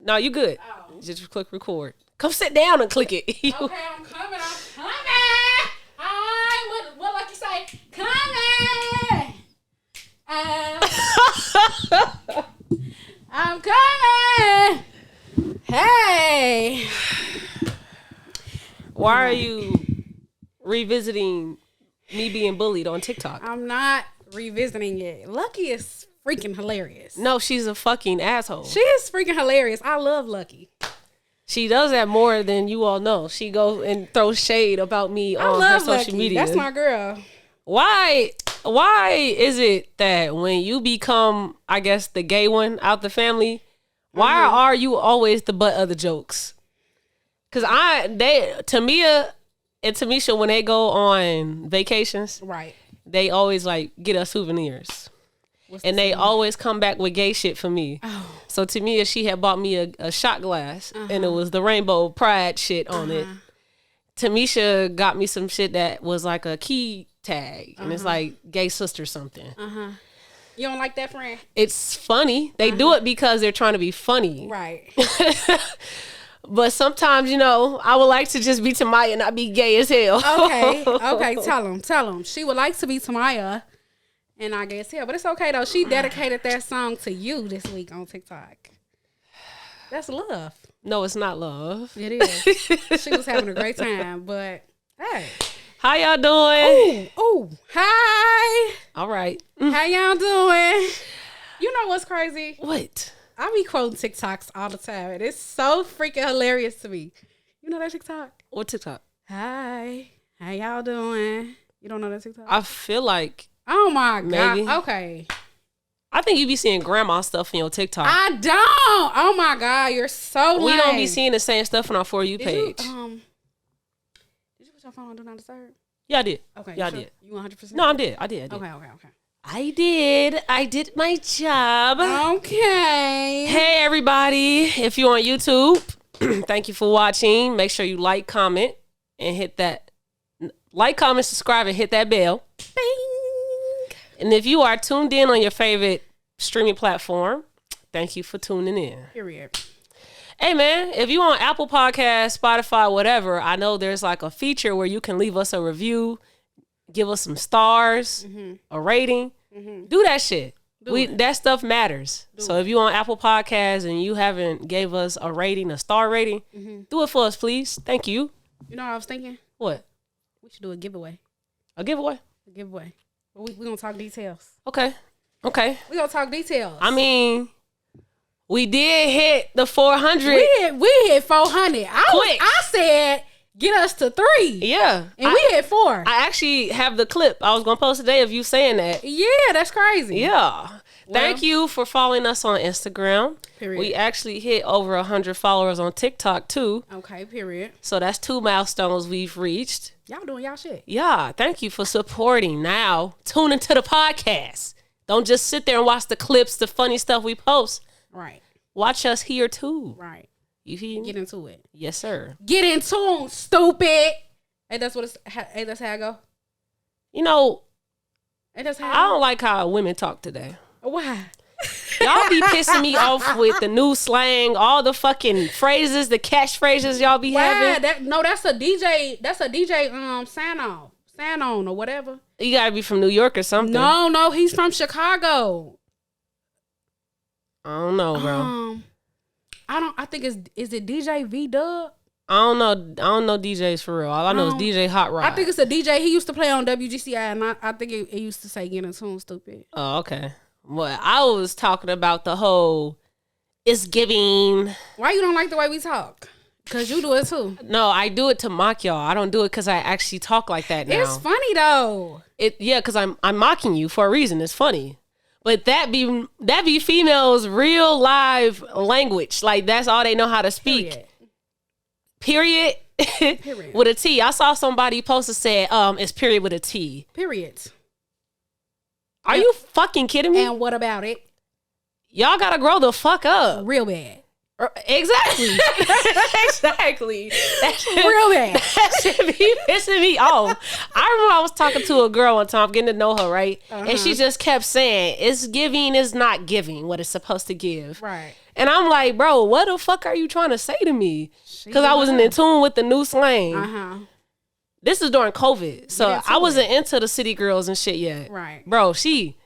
No, you good. Oh. Just click record. Come sit down and click it. Okay, I'm coming. Hi, what Lucky say? Coming. I'm coming. Hey. Why are you revisiting me being bullied on TikTok? I'm not revisiting it. Lucky is freaking hilarious. No, she's a fucking asshole. She is freaking hilarious. I love Lucky. She does that more than you all know. She goes and throws shade about me on her social media. That's my girl. Why is it that when you become, I guess, the gay one out the family, why are you always the butt of the jokes? Because Tamia and Tamisha, when they go on vacations, right, they always like get us souvenirs. And they always come back with gay shit for me. Oh. So Tamia, she had bought me a shot glass, and it was the rainbow pride shit on it. Tamisha got me some shit that was like a key tag, and it's like gay sister something. You don't like that, friend? It's funny. They do it because they're trying to be funny. Right. But sometimes, I would like to just be Tamaya and not be gay as hell. Okay. Tell him. She would like to be Tamaya. And I guess, but it's okay, though. She dedicated that song to you this week on TikTok. That's love. No, it's not love. It is. She was having a great time, but hey. How y'all doing? Oh, hi. All right. How y'all doing? You know what's crazy? What? I be quoting TikToks all the time, and it's so freaking hilarious to me. You know that TikTok? What TikTok? Hi. How y'all doing? You don't know that TikTok? I feel like... Oh my God. Maybe. Okay. I think you be seeing grandma stuff in your TikTok. I don't. Oh my God. You're so We lame. don't be seeing the same stuff on our For You page. Did you put your phone on Do Not Disturb? Yeah, I did. Okay. Yeah, I did. You 100%? No, I did. Okay. I did my job. Okay. Hey, everybody. If you're on YouTube, thank you for watching. Make sure you like, comment, and hit that. Like, comment, subscribe, and hit that bell. Bing. And if you are tuned in on your favorite streaming platform, thank you for tuning in. Period. Hey, man, if you on Apple Podcasts, Spotify, whatever, I know there's like a feature where you can leave us a review, give us some stars, a rating. Do that shit. That stuff matters. So if you on Apple Podcasts and you haven't gave us a rating, a star rating, do it for us, please. Thank you. You know what I was thinking? What? We should do a giveaway. A giveaway? A giveaway. We're going to talk details. Okay. We're going to talk details. I mean, we did hit the 400. We hit 400. I said, get us to 3. Yeah. And we hit 4. I actually have the clip. I was going to post today of you saying that. Yeah, that's crazy. Yeah. Thank you for following us on Instagram. Period. We actually hit over 100 followers on TikTok, too. Okay, period. So that's 2 milestones we've reached. Y'all doing y'all shit. Yeah, thank you for supporting. Now, tune into the podcast. Don't just sit there and watch the clips, the funny stuff we post. Right. Watch us here, too. Right. You feel me? Get into it. Yes, sir. Get in tune, stupid. Hey, that's how I go. Hey, that's how I don't like how women talk today. Why? Y'all be pissing me off with the new slang, all the fucking phrases, the catchphrases y'all be having. That's a DJ. That's a DJ. Sign on or whatever. You gotta be from New York or something. No, he's from Chicago. I don't know, bro. I think is it DJ V Dub? I don't know DJs for real. All I know is DJ Hot Rod. I think it's a DJ. He used to play on WGCI, and I think it used to say "Get in Tune, Stupid." Oh, okay. Well, I was talking about the whole it's giving. Why you don't like the way we talk? Because you do it too. No, I do it to mock y'all. I don't do it because I actually talk like that now. It's funny though. Because I'm mocking you for a reason. It's funny. But that be females' real live language. Like that's all they know how to speak. Period. With a T. I saw somebody post said it's period with a T. Period. Are you fucking kidding me? And what about it? Y'all gotta grow the fuck up. Real bad. Exactly. Exactly. Real bad. That should be pissing me off. I remember I was talking to a girl one time, getting to know her, right? And she just kept saying, it's giving is not giving what it's supposed to give. Right. And I'm like, bro, what the fuck are you trying to say to me? Because I wasn't in tune with the new slang. This is during COVID. So I wasn't into the city girls and shit yet. Right. Bro,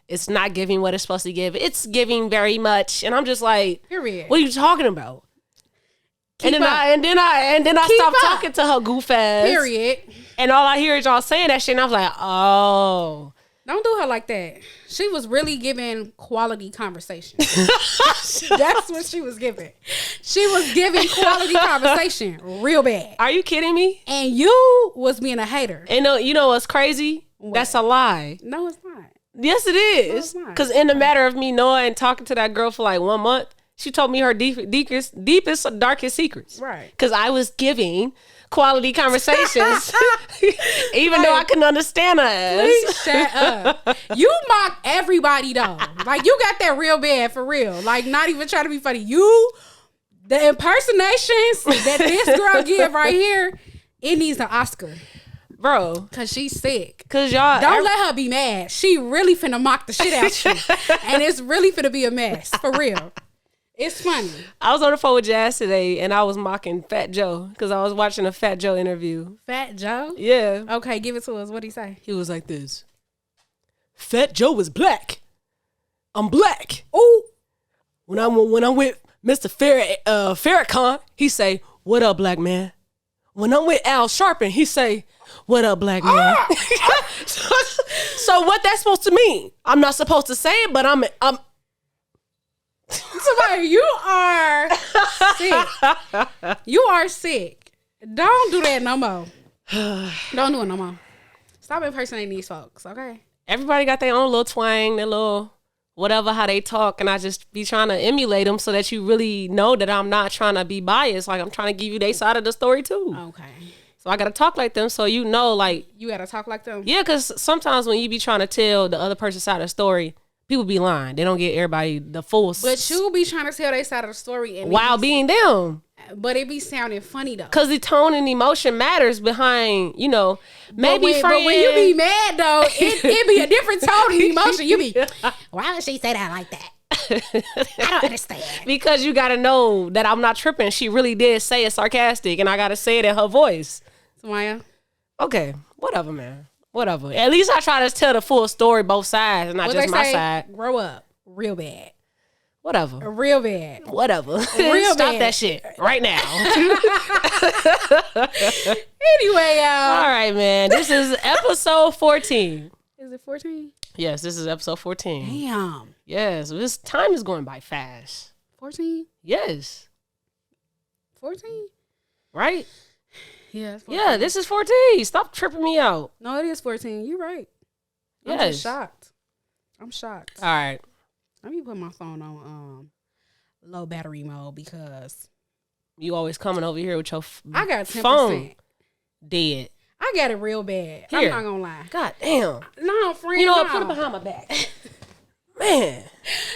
it's not giving what it's supposed to give. It's giving very much. And I'm just like, period. What are you talking about? And then I stopped talking to her goof ass. Period. And all I hear is y'all saying that shit. And I was like, oh. Don't do her like that. She was really giving quality conversation. That's what she was giving. She was giving quality conversation real bad. Are you kidding me? And you was being a hater. And you know what's crazy? What? That's a lie. No, it's not. Yes, it is. Because in the matter of me knowing and talking to that girl for like 1 month, she told me her deepest, darkest secrets. Right. Because I was giving quality conversations, even though I couldn't understand her ass. Please shut up. You mock everybody though. Like you got that real bad for real. Like not even trying to be funny. The impersonations that this girl give right here, it needs an Oscar. Bro. Cause she's sick. Cause y'all don't let her be mad. She really finna mock the shit out you. And it's really finna be a mess. For real. It's funny. I was on the phone with Jazz today and I was mocking Fat Joe because I was watching a Fat Joe interview. Fat Joe? Yeah. Okay, give it to us. What'd he say? He was like this. Fat Joe is black. I'm black. Ooh. When I'm with Mr. Farrakhan, he say, "What up, black man?" When I'm with Al Sharpton, he say, "What up, black man?" So what that's supposed to mean? I'm not supposed to say it, but I'm Somebody, you are sick. You are sick. Don't do that no more. Don't do it no more. Stop impersonating these folks, okay? Everybody got their own little twang, their little whatever, how they talk, and I just be trying to emulate them so that you really know that I'm not trying to be biased. Like, I'm trying to give you their side of the story, too. Okay. So I got to talk like them so you know, like... You got to talk like them? Yeah, because sometimes when you be trying to tell the other person's side of the story, people be lying. They don't get everybody the full... But you be trying to tell their side of the story... and while being them. But it be sounding funny, though. Because the tone and emotion matters behind, you know, maybe but when you be mad, though, it be a different tone and emotion. You be, why would she say that like that? I don't understand. Because you got to know that I'm not tripping. She really did say it sarcastic, and I got to say it in her voice. Samaya? Okay, whatever, man. Whatever. At least I try to tell the full story, both sides, and not just my side. Grow up. Real bad. Whatever. Real bad. Whatever. Real Stop bad. that shit right now. Anyway, y'all. All right, man. This is episode 14. Is it 14? Yes, this is episode 14. Damn. Yes, this time is going by fast. 14? Yes. 14? Right? Yeah, it's 14. Yeah, this is 14. Stop tripping me out. No, it is 14. You're right. I'm Yes. just shocked. I'm shocked. All right. Let me put my phone on low battery mode because you always coming over here with your I got 10%. phone dead. I got it real bad. Here. I'm not gonna lie. God damn. No, friend. You know what? No. Put it behind my back. Man.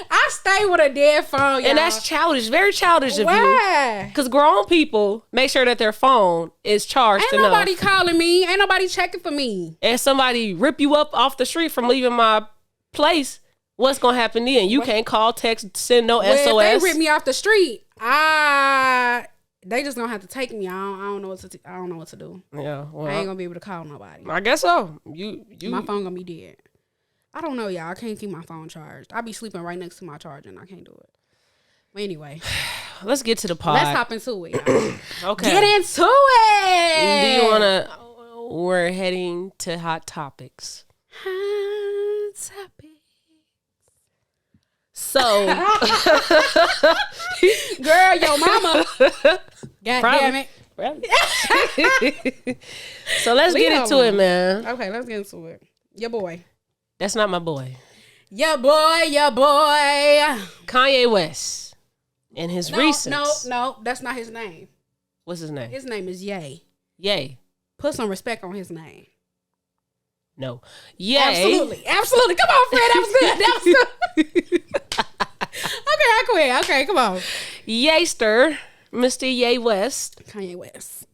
I stay with a dead phone, y'all. And that's childish. Very childish of you. Why? Because grown people make sure that their phone is charged Ain't enough. nobody calling me. Ain't nobody checking for me. And somebody rip you up off the street from leaving my place, what's going to happen then? You can't call, text, send no SOS. If they rip me off the street, they just gonna have to take me. I don't know what to. I don't know what to do. Yeah, well, I ain't gonna be able to call nobody. I guess so. You my phone gonna be dead. I don't know, y'all. I can't keep my phone charged. I be sleeping right next to my charger, and I can't do it. But anyway, let's get to the pod. Let's hop into it, y'all. Okay, get into it. Do you wanna? We're heading to hot topics. Hot topics. So, girl, your mama. God damn it. So let's get into it, man. Okay, let's get into it. Your boy. That's not my boy. Your boy. Kanye West. And his recent. No, that's not his name. What's his name? His name is Ye. Ye. Put some respect on his name. No. Ye. Absolutely. Come on, Fred. That was good. Okay, I quit. Okay, come on. Yaster, Mr. Ye West. Kanye West.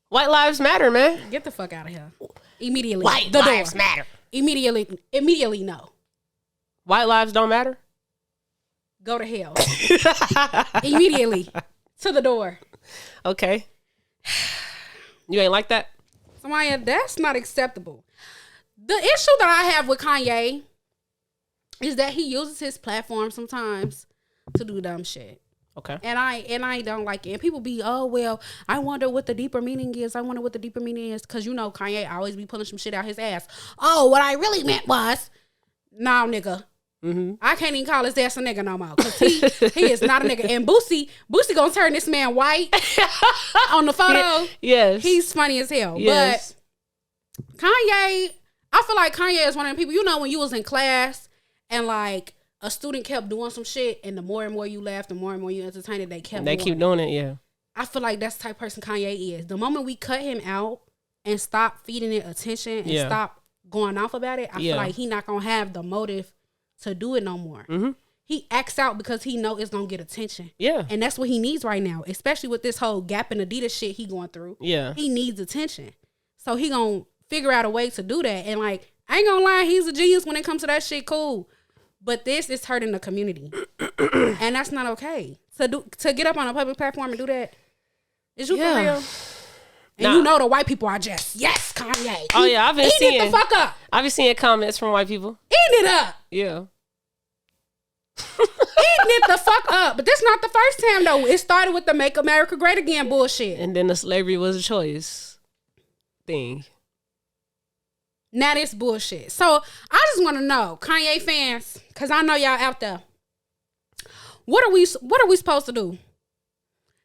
White lives matter, man. Get the fuck out of here. Immediately. White lives matter. Immediately no. White lives don't matter? Go to hell. Immediately. To the door. Okay. You ain't like that? Samaya, that's not acceptable. The issue that I have with Kanye is that he uses his platform sometimes to do dumb shit. Okay. And I don't like it. And people be, oh, well, I wonder what the deeper meaning is. Because, you know, Kanye always be pulling some shit out his ass. Oh, what I really meant was, no, nigga. Mm-hmm. I can't even call his ass a nigga no more. Because he is not a nigga. And Boosie gonna turn this man white on the photo. Yes. He's funny as hell. Yes. But Kanye, I feel like Kanye is one of the people, you know, when you was in class and like a student kept doing some shit, and the more and more you laughed, the more and more you entertained it, they keep doing it, yeah. I feel like that's the type of person Kanye is. The moment we cut him out and stop feeding it attention and stop going off about it, I feel like he not gonna have the motive to do it no more. Mm-hmm. He acts out because he know it's gonna get attention. Yeah. And that's what he needs right now, especially with this whole Gap and Adidas shit he going through. Yeah. He needs attention. So he gonna figure out a way to do that. And like, I ain't gonna lie, he's a genius when it comes to that shit, cool. But this is hurting the community. And that's not okay. To get up on a public platform and do that, is you for real? And you know the white people are just, yes, Kanye. Oh yeah, I've been seeing it the fuck up. I've been seeing comments from white people. Eating it up. Yeah. Eating it the fuck up. But this not the first time though. It started with the Make America Great Again bullshit. And then the slavery was a choice thing. Now this bullshit. So I just want to know, Kanye fans, because I know y'all out there. What are we supposed to do?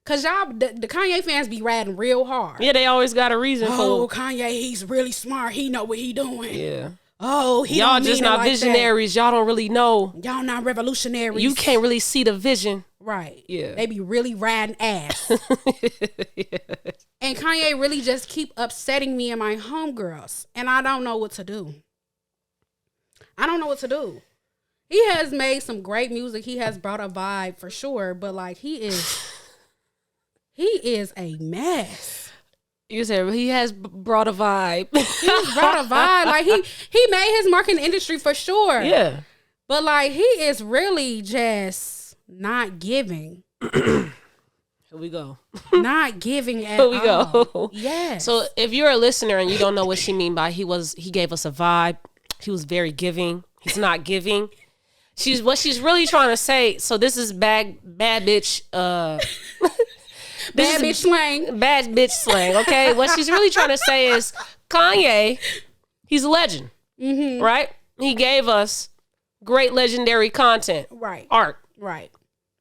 Cause y'all, the Kanye fans be ratting real hard. Yeah, they always got a reason for. Oh, Kanye, he's really smart. He know what he doing. Yeah. Oh, y'all just not like visionaries. That. Y'all don't really know. Y'all not revolutionaries. You can't really see the vision. Right. Yeah. They be really riding ass. Yeah. And Kanye really just keep upsetting me and my homegirls. And I don't know what to do. He has made some great music. He has brought a vibe for sure. But like he is a mess. You said he has brought a vibe. He's brought a vibe. Like he made his mark in the industry for sure. Yeah. But like he is really just not giving. Here we go. Not giving at all. Here we go. Yes. So if you're a listener and you don't know what she mean by he gave us a vibe. He was very giving. He's not giving. What she's really trying to say. So this is bad bitch. Bad bitch slang. Bad bitch slang, okay? What she's really trying to say is Kanye, he's a legend, right? He gave us great legendary content. Right. Art. Right.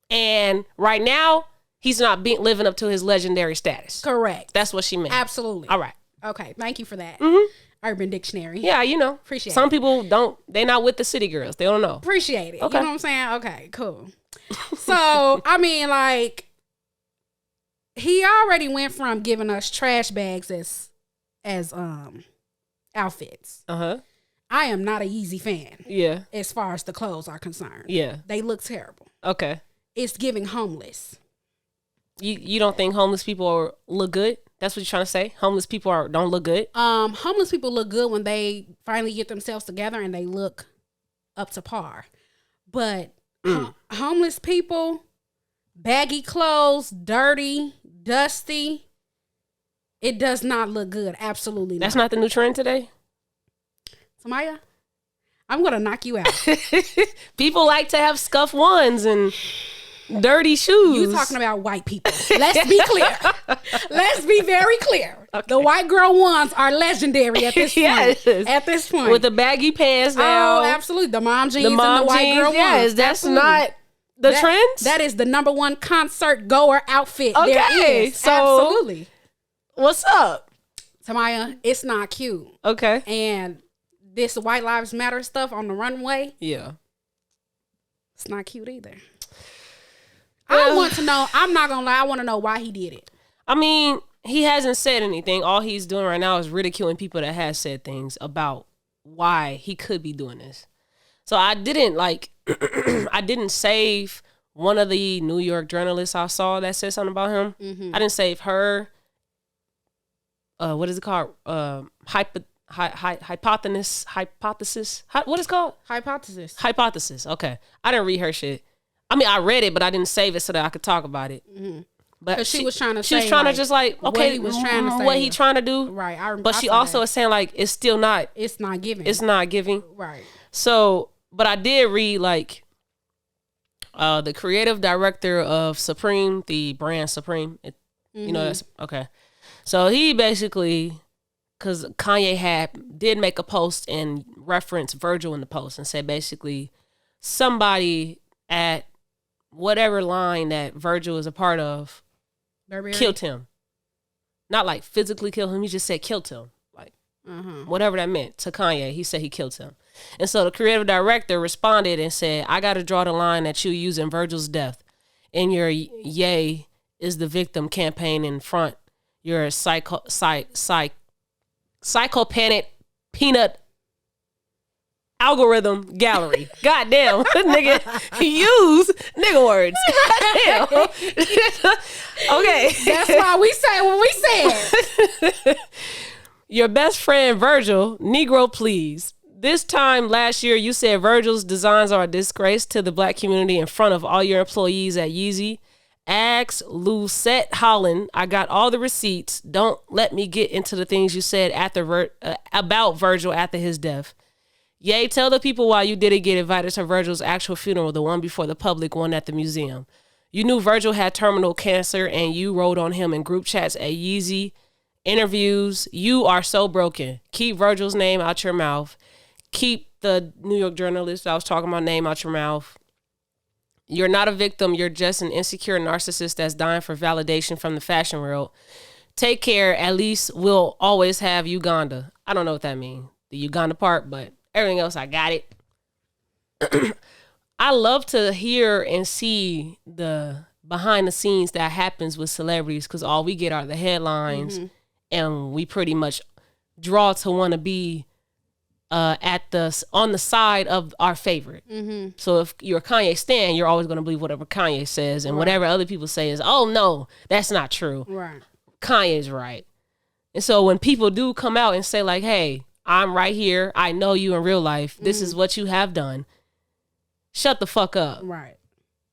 And right now, he's not living up to his legendary status. Correct. That's what she meant. Absolutely. All right. Okay. Thank you for that. Mm-hmm. Urban Dictionary. Yeah, you know. Appreciate it. Some people they not with the city girls. They don't know. Appreciate it. Okay. You know what I'm saying? Okay, cool. So, I mean, like, he already went from giving us trash bags as outfits. Uh-huh. I am not a Yeezy fan. Yeah. As far as the clothes are concerned. Yeah. They look terrible. Okay. It's giving homeless. You don't think homeless people look good? That's what you're trying to say? Homeless people don't look good? Homeless people look good when they finally get themselves together and they look up to par. But homeless people, baggy clothes, dirty, dusty, it does not look good. Absolutely not. That's not the new trend today? Samaya, I'm going to knock you out. People like to have scuffed ones and dirty shoes. You talking about white people. Let's be clear. Let's be very clear. Okay. The white girl ones are legendary at this point. Yes. At this point. With the baggy pants now. Oh, absolutely. The mom jeans and the white girl ones. Yes, that's absolutely. Not the trends? That is the number one concert goer outfit there is. So absolutely. What's up? Samaya, it's not cute. Okay. And this White Lives Matter stuff on the runway. Yeah. It's not cute either. I want to know. I'm not going to lie. I want to know why he did it. I mean, he hasn't said anything. All he's doing right now is ridiculing people that have said things about why he could be doing this. So I didn't I didn't save one of the New York journalists I saw that said something about him. I didn't save her. What is it called? Hypothesis. What is it called? Hypothesis. Okay. I didn't read her shit. I mean, I read it, but I didn't save it so that I could talk about it. But she was trying to she say, was trying like, to just like, okay, what he was trying to say. What he trying to do. Right. But she also is saying like, it's still not. It's not giving. It's not giving. Right. So, but I did read like the creative director of Supreme, the brand Supreme. You know, that's okay. So he basically, because Kanye did make a post and reference Virgil in the post and said basically somebody at whatever line that Virgil is a part of killed him. Not like physically killed him. He just said killed him. Like whatever that meant to Kanye. He said he killed him. And so the creative director responded and said, I got to draw the line that you use in Virgil's death. In your Ye is the victim campaign in front. You're a psychopathic peanut algorithm gallery. Goddamn. Nigga, use nigga words. Goddamn. Okay. That's why we say what we said. Your best friend, Virgil, Negro, please. This time last year, you said Virgil's designs are a disgrace to the black community in front of all your employees at Yeezy. Ask Lucette Holland. I got all the receipts. Don't let me get into the things you said about Virgil after his death. Yay, tell the people why you didn't get invited to Virgil's actual funeral, the one before the public one at the museum. You knew Virgil had terminal cancer and you wrote on him in group chats at Yeezy interviews. You are so broken. Keep Virgil's name out your mouth. Keep the New York journalist I was talking about name out your mouth. You're not a victim. You're just an insecure narcissist that's dying for validation from the fashion world. Take care. At least we'll always have Uganda. I don't know what that means, the Uganda part, but everything else, I got it. I love to hear and see the behind the scenes that happens with celebrities because all we get are the headlines and we pretty much draw to want to be on the side of our favorite. So if you're a Kanye stan, you're always going to believe whatever Kanye says, and whatever other people say is, oh no, that's not true. Right. Kanye's right. And so when people do come out and say like, hey, I'm right here, I know you in real life, this is what you have done, shut the fuck up. Right.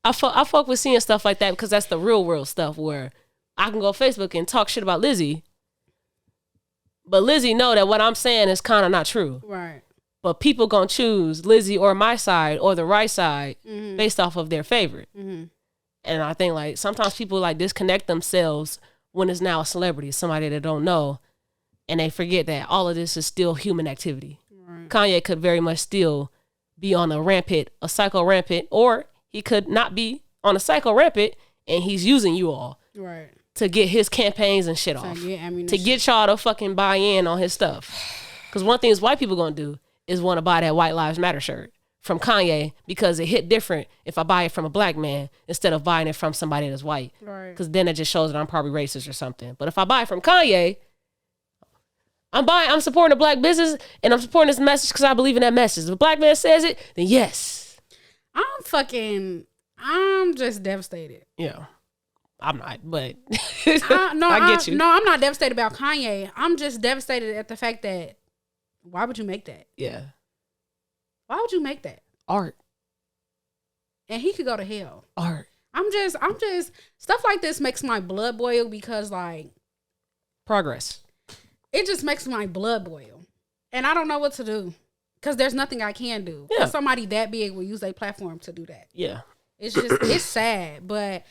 I fuck with seeing stuff like that because that's the real world stuff where I can go Facebook and talk shit about Lizzie, but Lizzie know that what I'm saying is kind of not true. Right. But people gonna choose Lizzie or my side or the right side based off of their favorite. And I think like sometimes people like disconnect themselves when it's now a celebrity, somebody they don't know, and they forget that all of this is still human activity. Right. Kanye could very much still be on a psycho rampant, or he could not be on a psycho rampant and he's using you all. Right. To get his campaigns and shit off. To get y'all to fucking buy in on his stuff. Because one thing is white people gonna do is want to buy that White Lives Matter shirt from Kanye because it hit different if I buy it from a black man instead of buying it from somebody that's white. Right. Because then it just shows that I'm probably racist or something. But if I buy it from Kanye, I'm supporting a black business and I'm supporting this message because I believe in that message. If a black man says it, then yes. I'm just devastated. Yeah. I'm not, but I get you. No, I'm not devastated about Kanye. I'm just devastated at the fact that why would you make that? Yeah. Why would you make that? Art. And he could go to hell. Art. I'm just stuff like this makes my blood boil because like progress. It just makes my blood boil. And I don't know what to do. Because there's nothing I can do. Yeah. Somebody that big will use their platform to do that. Yeah. It's just it's sad. But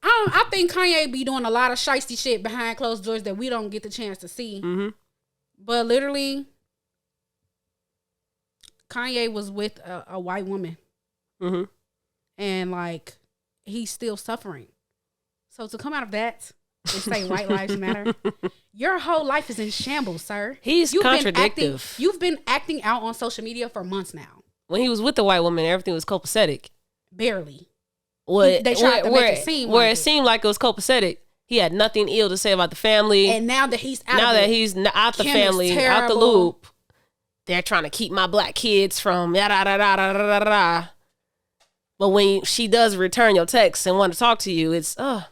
I think Kanye be doing a lot of shiesty shit behind closed doors that we don't get the chance to see. But literally, Kanye was with a white woman. And like, he's still suffering. So to come out of that and say white lives matter, your whole life is in shambles, sir. He's contradictive. You've been acting out on social media for months now. When he was with the white woman, everything was copacetic. Barely. They tried to make it seem where it seemed like it was copacetic. He had nothing ill to say about the family. And now that he's out the family, out the loop, they're trying to keep my black kids from yada da da da da da da. But when she does return your text and want to talk to you, it's, I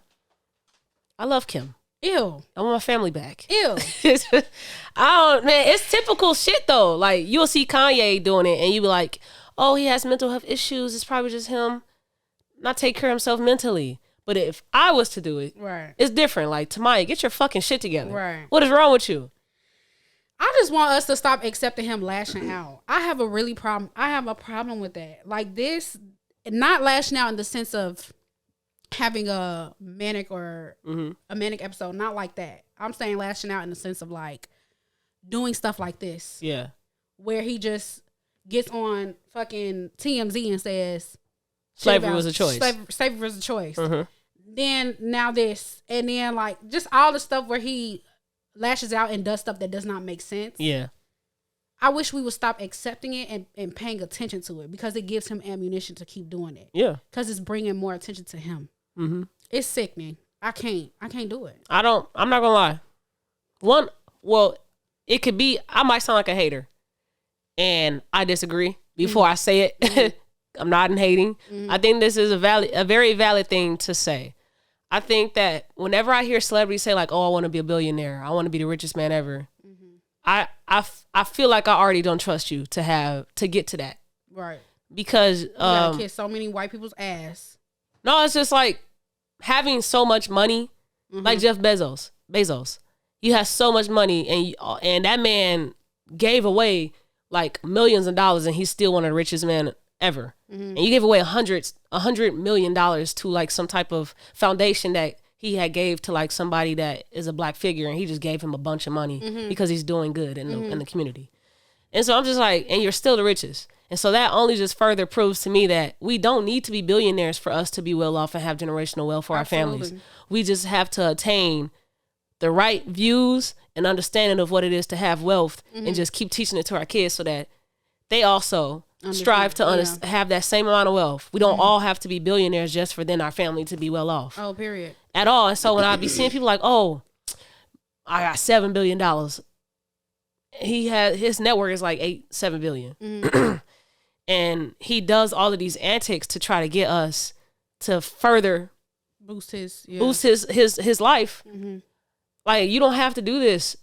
love Kim. Ew. I want my family back. Ew. Man, it's typical shit though. Like, you'll see Kanye doing it and you be like, oh, he has mental health issues. It's probably just him not take care of himself mentally. But if I was to do it, right, it's different. Like, Tamaya, get your fucking shit together. Right. What is wrong with you? I just want us to stop accepting him lashing out. I have a problem with that. Like this, not lashing out in the sense of having a manic or a manic episode. Not like that. I'm saying lashing out in the sense of like doing stuff like this. Yeah. Where he just gets on fucking TMZ and says slavery was a choice. Slavery was a choice. Mm-hmm. Then now this, and then like just all the stuff where he lashes out and does stuff that does not make sense. Yeah. I wish we would stop accepting it and paying attention to it because it gives him ammunition to keep doing it. Yeah. Because it's bringing more attention to him. Mm-hmm. It's sickening. I can't do it. I'm not gonna lie. It could be, I might sound like a hater and I disagree before I say it. Mm-hmm. I'm not in hating. Mm-hmm. I think this is a very valid thing to say. I think that whenever I hear celebrities say like, oh, I want to be a billionaire, I want to be the richest man ever, I feel like I already don't trust you to get to that. Right. Because you gotta kiss so many white people's ass. No, it's just like having so much money, like Jeff Bezos. He has so much money, and that man gave away like millions of dollars, and he's still one of the richest men ever. Mm-hmm. And you gave away $100 million to like some type of foundation that he had gave to like somebody that is a black figure, and he just gave him a bunch of money because he's doing good in the community. And so I'm just like, and you're still the richest. And so that only just further proves to me that we don't need to be billionaires for us to be well off and have generational wealth for our families. We just have to attain the right views and understanding of what it is to have wealth and just keep teaching it to our kids so that they also strive to have that same amount of wealth. We don't all have to be billionaires just for then our family to be well off. Oh, period. At all. And so when I be seeing people like, oh, I got $7 billion. His net worth is like $7 billion. And he does all of these antics to try to get us to further boost his life. Mm-hmm. Like, you don't have to do this.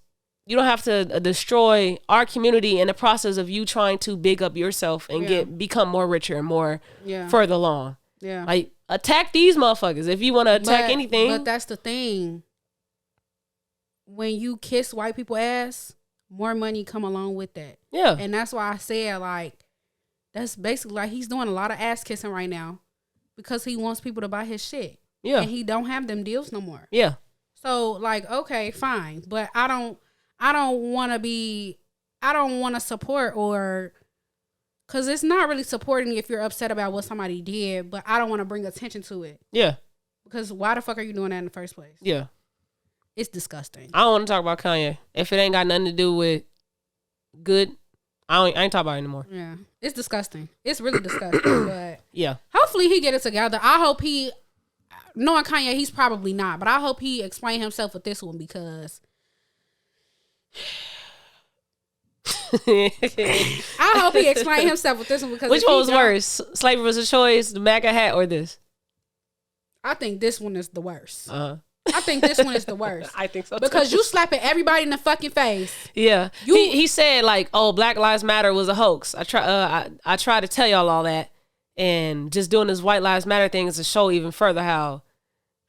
You don't have to destroy our community in the process of you trying to big up yourself and become more richer and more further along. Yeah. Like, attack these motherfuckers if you want to attack anything. But that's the thing. When you kiss white people ass, more money come along with that. Yeah. And that's why I said, like, that's basically like he's doing a lot of ass kissing right now because he wants people to buy his shit. Yeah. And he don't have them deals no more. Yeah. So, like, okay, fine. But I don't want to support because it's not really supporting if you're upset about what somebody did, but I don't want to bring attention to it. Yeah. Because why the fuck are you doing that in the first place? Yeah. It's disgusting. I don't want to talk about Kanye. If it ain't got nothing to do with good, I ain't talking about it anymore. Yeah. It's disgusting. It's really disgusting. But yeah. Hopefully he get it together. I hope knowing Kanye, he's probably not, but I hope he explain himself with this one because I hope he explained himself with this one because which one was worse? Slavery was a choice, the MAGA hat, or this? I think this one is the worst. I think this one is the worst. I think so because you slapping everybody in the fucking face. Yeah, he said like, "Oh, Black Lives Matter was a hoax." I try to tell y'all all that, and just doing this White Lives Matter thing is to show even further how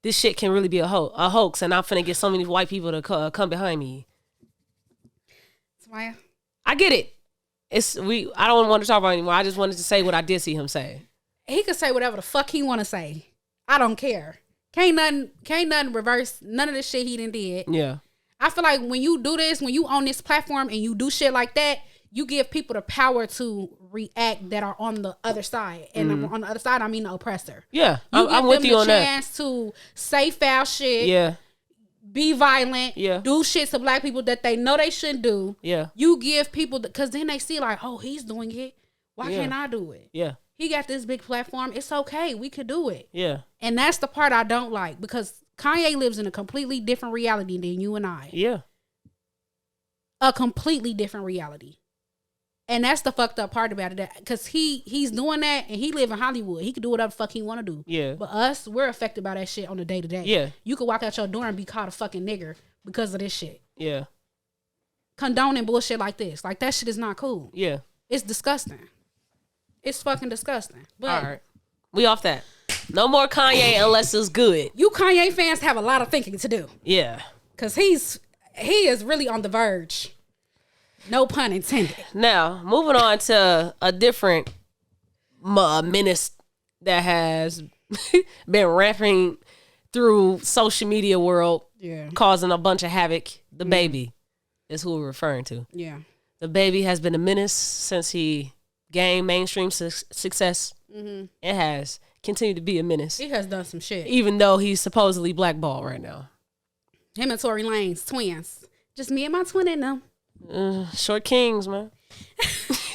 this shit can really be a hoax, and I'm finna get so many white people to come behind me. Samaya, I get it. I don't want to talk about it anymore. I just wanted to say what I did see him say. He could say whatever the fuck he want to say. I don't care. Can't nothing reverse none of the shit he done did. Yeah. I feel like when you do this, when you on this platform and you do shit like that, you give people the power to react that are on the other side. And on the other side, I mean the oppressor. Yeah. I'm with you on that. You give them the chance to say foul shit. Yeah. Be violent. Yeah. Do shit to black people that they know they shouldn't do. Yeah. You give people, because then they see like, oh, he's doing it. Why can't I do it? Yeah. He got this big platform. It's okay. We could do it. Yeah. And that's the part I don't like because Kanye lives in a completely different reality than you and I. Yeah. A completely different reality. And that's the fucked up part about it, because he's doing that, and he live in Hollywood. He can do whatever the fuck he want to do. Yeah. But us, we're affected by that shit on the day to day. Yeah. You could walk out your door and be called a fucking nigger because of this shit. Yeah. Condoning bullshit like this. Like, that shit is not cool. Yeah. It's disgusting. It's fucking disgusting. But all right. We off that. No more Kanye unless it's good. You Kanye fans have a lot of thinking to do. Yeah. Because he is really on the verge. No pun intended. Now, moving on to a different menace that has been ramping through social media world, causing a bunch of havoc. The baby is who we're referring to. Yeah. The baby has been a menace since he gained mainstream success. Mm-hmm. It has continued to be a menace. He has done some shit. Even though he's supposedly blackballed right now. Him and Tory Lanez, twins. Just me and my twin in them. Short kings, man.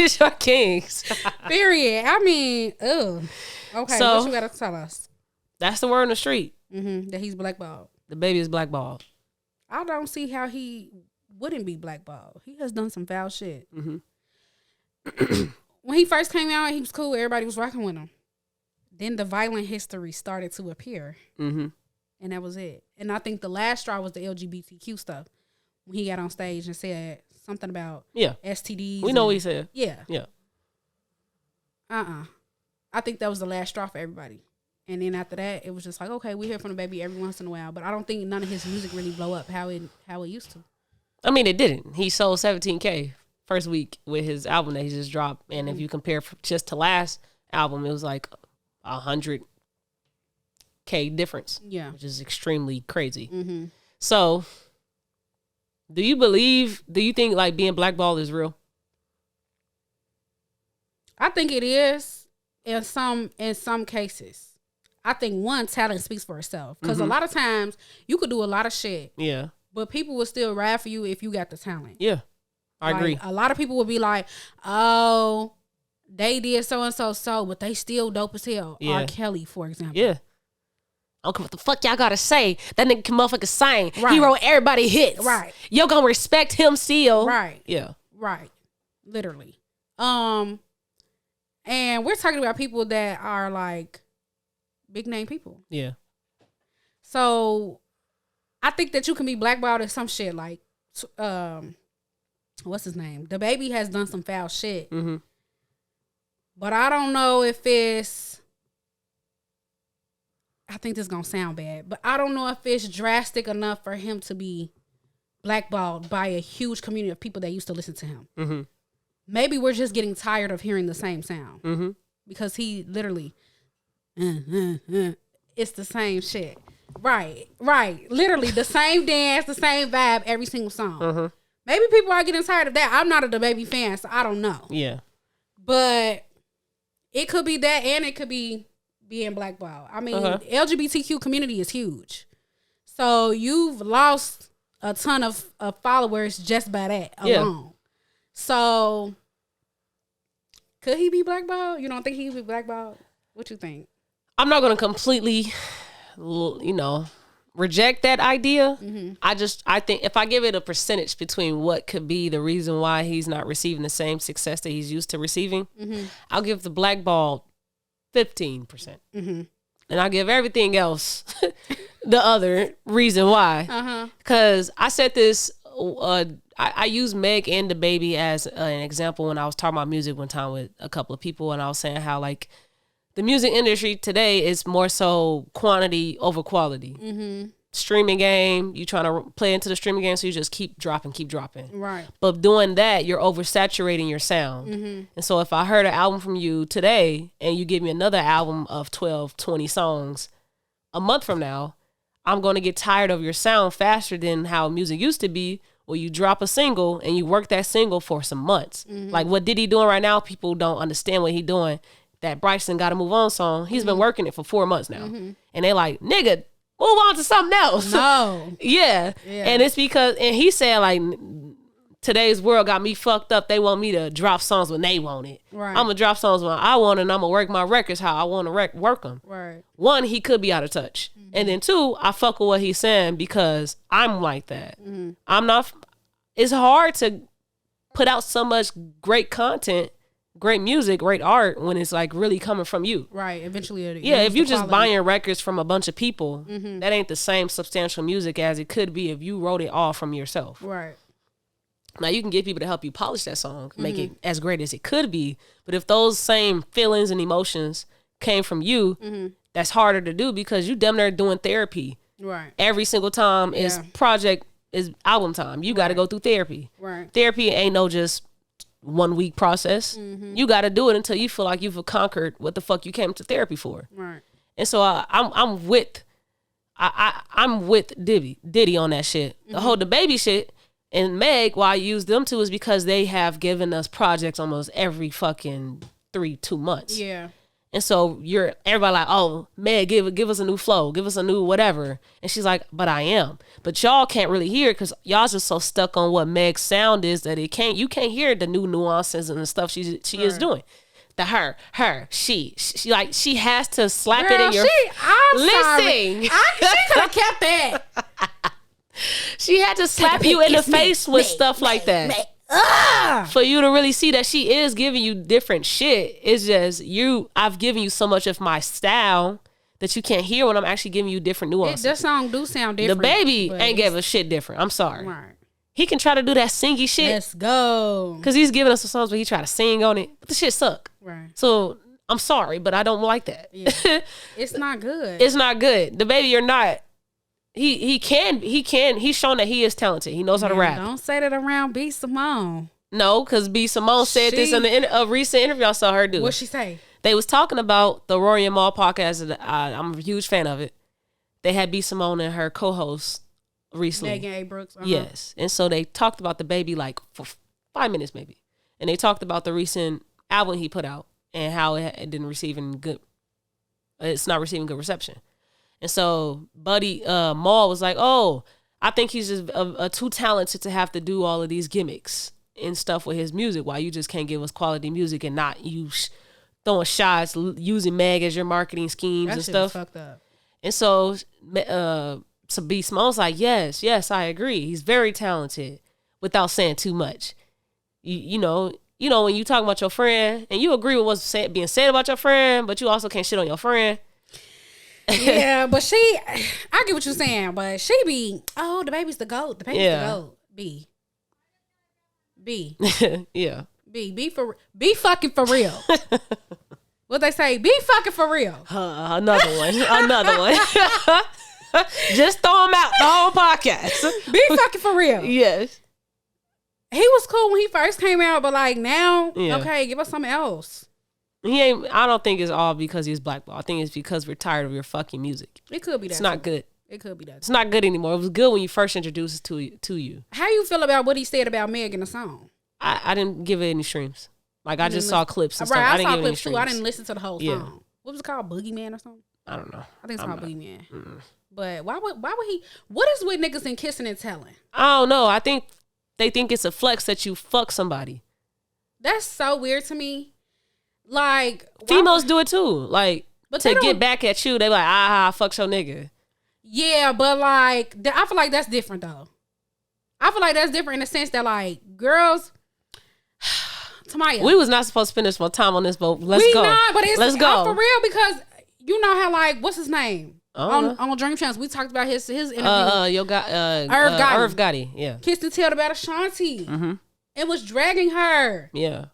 Short kings. Period. I mean, ugh. Okay, so, what you gotta tell us? That's the word on the street. Mm-hmm, that he's blackballed. The baby is blackballed. I don't see how he wouldn't be blackballed. He has done some foul shit. Mm-hmm. When he first came out, he was cool. Everybody was rocking with him. Then the violent history started to appear. Mm-hmm. And that was it. And I think the last straw was the LGBTQ stuff. When he got on stage and said something about STDs. We know what he said. Yeah. Yeah. I think that was the last straw for everybody. And then after that, it was just like, okay, we hear from the baby every once in a while. But I don't think none of his music really blow up how it used to. I mean, it didn't. He sold 17K first week with his album that he just dropped. And if you compare just to last album, it was like 100K difference. Yeah. Which is extremely crazy. Mm-hmm. So, do you think like being blackballed is real? I think it is in some cases. I think talent speaks for itself. Because a lot of times you could do a lot of shit. Yeah. But people will still ride for you if you got the talent. Yeah. I agree. A lot of people will be like, oh, they did so, but they still dope as hell. Yeah. R. Kelly, for example. Yeah. I don't care what the fuck y'all gotta say. That nigga can motherfucker sing. Right. He wrote everybody hits. Right. Y'all gonna respect him still. Right. Yeah. Right. Literally. And we're talking about people that are like big name people. Yeah. So I think that you can be blackballed in some shit like, what's his name? The baby has done some foul shit. Mm-hmm. But I don't know if it's, I think this is going to sound bad, but I don't know if it's drastic enough for him to be blackballed by a huge community of people that used to listen to him. Mm-hmm. Maybe we're just getting tired of hearing the same sound. Mm-hmm. Because he literally, it's the same shit. Right. Literally the same dance, the same vibe, every single song. Mm-hmm. Maybe people are getting tired of that. I'm not a DaBaby fan, so I don't know. Yeah. But it could be that, and it could be being blackballed. I mean, LGBTQ community is huge. So you've lost a ton of followers just by that alone. So could he be blackballed? You don't think he would be blackballed? What you think? I'm not going to completely, reject that idea. Mm-hmm. I think if I give it a percentage between what could be the reason why he's not receiving the same success that he's used to receiving, I'll give the blackball 15%. Mm-hmm. And I'll give everything else the other reason why. Because I said this, I used Meg and DaBaby as an example when I was talking about music one time with a couple of people, and I was saying how like the music industry today is more so quantity over quality. Mm-hmm. Streaming game, you trying to play into the streaming game, so you just keep dropping. Right. But doing that, you're oversaturating your sound. Mm-hmm. And so if I heard an album from you today and you give me another album of 12, 20 songs a month from now, I'm going to get tired of your sound faster than how music used to be, where you drop a single and you work that single for some months. Mm-hmm. Like what Diddy doing right now, people don't understand what he doing. That Bryson Gotta Move On song, he's been working it for 4 months now. Mm-hmm. And they like, nigga, move on to something else. No. yeah. And it's because, and he said like, today's world got me fucked up. They want me to drop songs when they want it. Right. I'm going to drop songs when I want it, and I'm going to work my records how I want to work them. Right. One, he could be out of touch. Mm-hmm. And then two, I fuck with what he's saying because I'm like that. Mm-hmm. I'm not, it's hard to put out so much great content, great music, great art when it's like really coming from you. Right. Eventually, if you just buying records from a bunch of people, that ain't the same substantial music as it could be if you wrote it all from yourself. Right. Now you can get people to help you polish that song, make it as great as it could be. But if those same feelings and emotions came from you, that's harder to do because you damn near doing therapy. Right. Every single time is album time. You got to go through therapy. Right. Therapy ain't no just 1 week process. You got to do it until you feel like you've conquered what the fuck you came to therapy for. Right. And so I'm with Diddy on that shit. The whole the baby shit. And Meg, why I use them two is because they have given us projects almost every fucking 2 months. Yeah. And so everybody like, oh, Meg, give us a new flow, give us a new whatever. And she's like, but I am. But y'all can't really hear it because y'all just so stuck on what Meg's sound is that you can't hear the new nuances and the stuff she is doing. The she has to slap it in your. Listen, she could have kept that. She had to slap you in the face with stuff like that. For you to really see that she is giving you different shit. It's just I've given you so much of my style that you can't hear when I'm actually giving you different nuances. That song do sound different. The baby ain't gave a shit different. I'm sorry. Right. He can try to do that singy shit. Let's go. Because he's giving us some songs where he try to sing on it. But the shit suck. Right. So I'm sorry, but I don't like that. Yeah. It's not good. It's not good. The baby, you're not. He's shown that he is talented. He knows how to rap. Don't say that around B. Simone. No, because B. Simone said this in a recent interview I saw her do. What'd she say? They was talking about the Rory and Mal podcast. I'm a huge fan of it. They had B. Simone and her co-host recently. Megan A. Brooks. Yes. And so they talked about the baby like for 5 minutes maybe. And they talked about the recent album he put out and how it didn't receive it's not receiving good reception. And so Buddy Mal was like, oh, I think he's just too talented to have to do all of these gimmicks and stuff with his music. Why you just can't give us quality music and not you throwing shots, using Meg as your marketing schemes and stuff. Fucked up. And so B. Simone's like, yes, I agree. He's very talented without saying too much. You know, when you talk about your friend and you agree with what's being said about your friend, but you also can't shit on your friend. Yeah, but I get what you're saying, but she be, the baby's the GOAT. The baby's the GOAT. B. Yeah. Be fucking for real. What they say? Be fucking for real. Another one. Just throw him out the whole podcast. Be fucking for real. Yes. He was cool when he first came out, but like now, okay, give us something else. I don't think it's all because he's blackballed. I think it's because we're tired of your fucking music. It could be that. It's not good. It could be that. It's not good anymore. It was good when you first introduced it to you. How you feel about what he said about Meg in the song? I didn't give it any streams. Like I just saw clips and stuff. I didn't saw give clips it any too. I didn't listen to the whole song. What was it called? Boogeyman or something? I don't know. I think it's called Boogeyman. But why would he? What is with niggas and kissing and telling? I don't know. I think they think it's a flex that you fuck somebody. That's so weird to me. Like females do it too. Like, but to get back at you, they like, fuck your nigga. Yeah, but like, I feel like that's different though. I feel like that's different in the sense that like girls. Tamaya, we was not supposed to spend this much time on this, but let's go. Let's go for real because you know how like what's his name on Dream Channel? We talked about his interview. Irv Gotti, yeah, kissed and tell about Ashanti. It was dragging her. Yeah.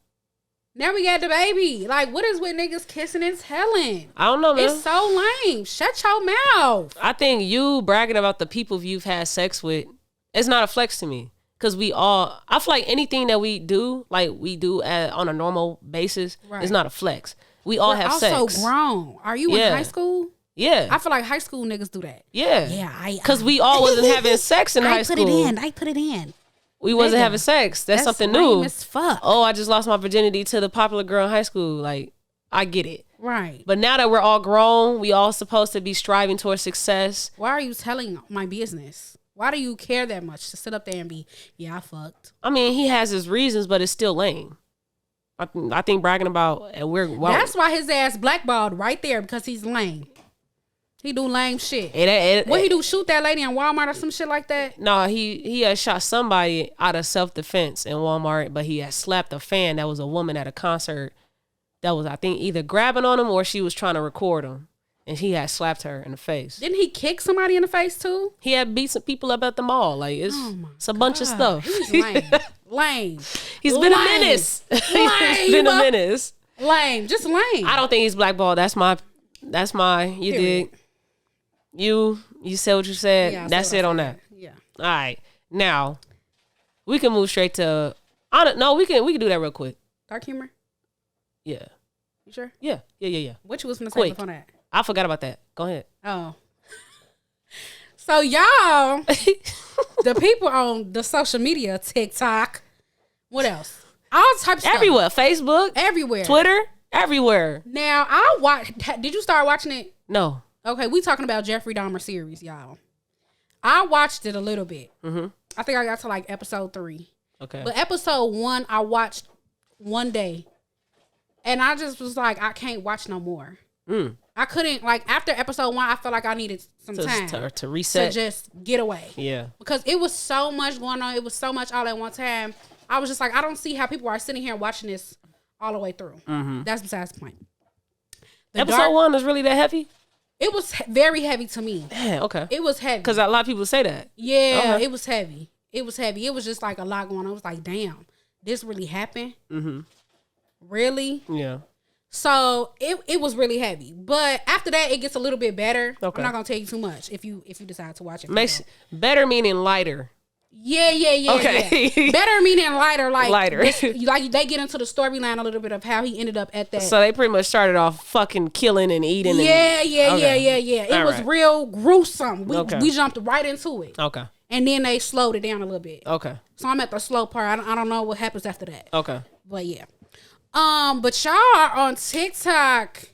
Now we got the baby. Like, what is with niggas kissing and telling? I don't know, man. It's so lame. Shut your mouth. I think you bragging about the people you've had sex with, it's not a flex to me. Because I feel like anything that we do on a normal basis is not a flex. We all have sex. Also grown. Are you in high school? Yeah. I feel like high school niggas do that. Yeah. Yeah. Because we all wasn't having sex in high school. I put it in. We wasn't having sex. That's something new. Lame as fuck. Oh, I just lost my virginity to the popular girl in high school. Like, I get it. Right. But now that we're all grown, we all supposed to be striving towards success. Why are you telling my business? Why do you care that much to sit up there and be, I fucked? I mean, he has his reasons, but it's still lame. I think bragging about, and that's why his ass blackballed right there because he's lame. He do lame shit. What he do? Shoot that lady in Walmart or some shit like that? No, he had shot somebody out of self-defense in Walmart, but he had slapped a fan that was a woman at a concert that was, I think, either grabbing on him or she was trying to record him. And he had slapped her in the face. Didn't he kick somebody in the face too? He had beat some people up at the mall. Like, it's a bunch of stuff. He's lame. Lame. He's been a menace. He's been a menace. Lame. Just lame. I don't think he's blackballed. That's my, you dig? You said what you said. Yeah, that's it on that. Yeah. All right. Now, we can move straight to, no, we can do that real quick. Dark humor? Yeah. You sure? Yeah. What you was going to say before that? I forgot about that. Go ahead. Oh. So y'all, the people on the social media, TikTok, what else? All types of stuff. Everywhere. Facebook. Everywhere. Twitter. Everywhere. Now, did you start watching it? No. Okay, we talking about Jeffrey Dahmer series, y'all. I watched it a little bit. Mm-hmm. I think I got to like episode 3. Okay. But episode 1, I watched one day. And I just was like, I can't watch no more. I couldn't, like, after episode 1, I felt like I needed some time to reset, to just get away. Yeah, because it was so much going on. It was so much all at one time. I was just like, I don't see how people are sitting here watching this all the way through. Mm-hmm. That's besides the point. Episode 1 is really that heavy? It was very heavy to me. Yeah, okay. It was heavy because a lot of people say that. Yeah, okay. It was heavy. It was heavy. It was just like a lot going on. I was like, damn, this really happened. Mm-hmm. Really? Yeah. So it was really heavy, but after that it gets a little bit better. Okay. I'm not gonna tell you too much if you decide to watch it. Makes better meaning lighter. Yeah. Okay. Yeah. Better meaning lighter. Like they get into the storyline a little bit of how he ended up at that. So they pretty much started off fucking killing and eating. Yeah. It was real gruesome. We jumped right into it. Okay. And then they slowed it down a little bit. Okay. So I'm at the slow part. I don't know what happens after that. Okay. But yeah. But y'all are on TikTok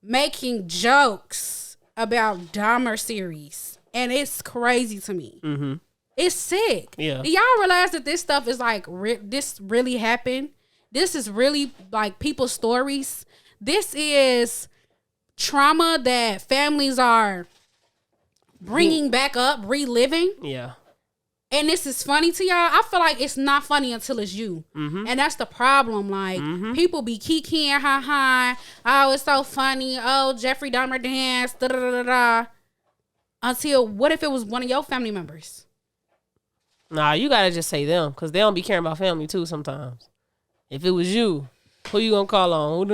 making jokes about Dahmer series, and it's crazy to me. Mm-hmm. It's sick. Yeah. Do y'all realize that this stuff is like this really happened? This is really like people's stories. This is trauma that families are bringing back up, reliving. Yeah. And this is funny to y'all. I feel like it's not funny until it's you. Mm-hmm. And that's the problem. Like, people be kikiing, ha. Oh, it's so funny. Oh, Jeffrey Dahmer dance, da-da-da-da-da. Until, what if it was one of your family members? Nah, you gotta just say them. Because they don't be caring about family, too, sometimes. If it was you, who you gonna call on? All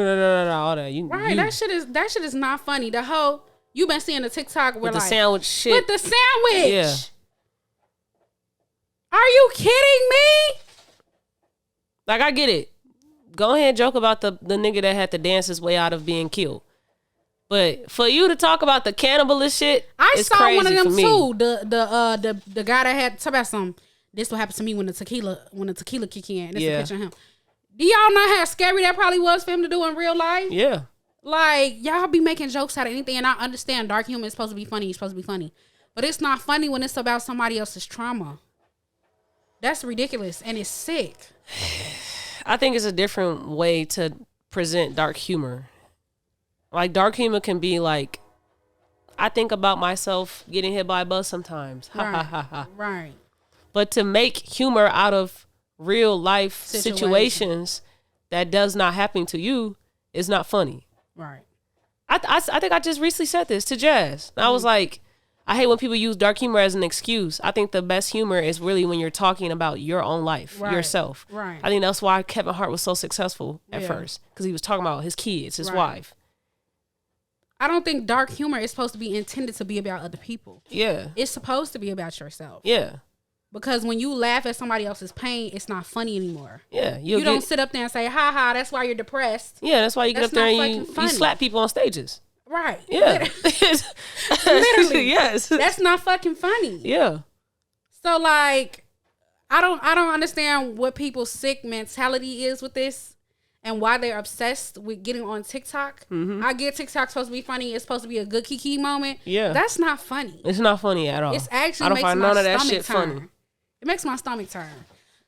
that. Right, that shit is not funny. The whole, you been seeing the TikTok where with the sandwich shit. With the sandwich. Yeah. Are you kidding me? Like, I get it. Go ahead and joke about the nigga that had to dance his way out of being killed. But for you to talk about the cannibalist shit, I it's saw crazy one of them for me. too. The guy that had talk about some. This what happens to me when the tequila kick in. This is a picture of him. Do y'all know how scary that probably was for him to do in real life? Yeah. Like, y'all be making jokes out of anything, and I understand dark humor is supposed to be funny. It's supposed to be funny, but it's not funny when it's about somebody else's trauma. That's ridiculous, and it's sick. I think it's a different way to present dark humor. Like, dark humor can be like, I think about myself getting hit by a bus sometimes. Ha, ha, ha, ha. Right. But to make humor out of real life situations that does not happen to you is not funny. Right. I think I just recently said this to Jazz. I was like, I hate when people use dark humor as an excuse. I think the best humor is really when you're talking about your own life, yourself. Right. I think that's why Kevin Hart was so successful at first, because he was talking about his kids, his wife. I don't think dark humor is supposed to be intended to be about other people. Yeah. It's supposed to be about yourself. Yeah. Because when you laugh at somebody else's pain, it's not funny anymore. Yeah. You don't sit up there and say, ha ha, that's why you're depressed. Yeah, that's why you get up there and you slap people on stages. Right. Yeah. Literally. Yes. That's not fucking funny. Yeah. So like, I don't understand what people's sick mentality is with this and why they're obsessed with getting on TikTok. Mm-hmm. I get TikTok's supposed to be funny. It's supposed to be a good kiki moment. Yeah. That's not funny. It's not funny at all. It's actually I don't makes find my none of that stomach shit turn. funny. It makes my stomach turn.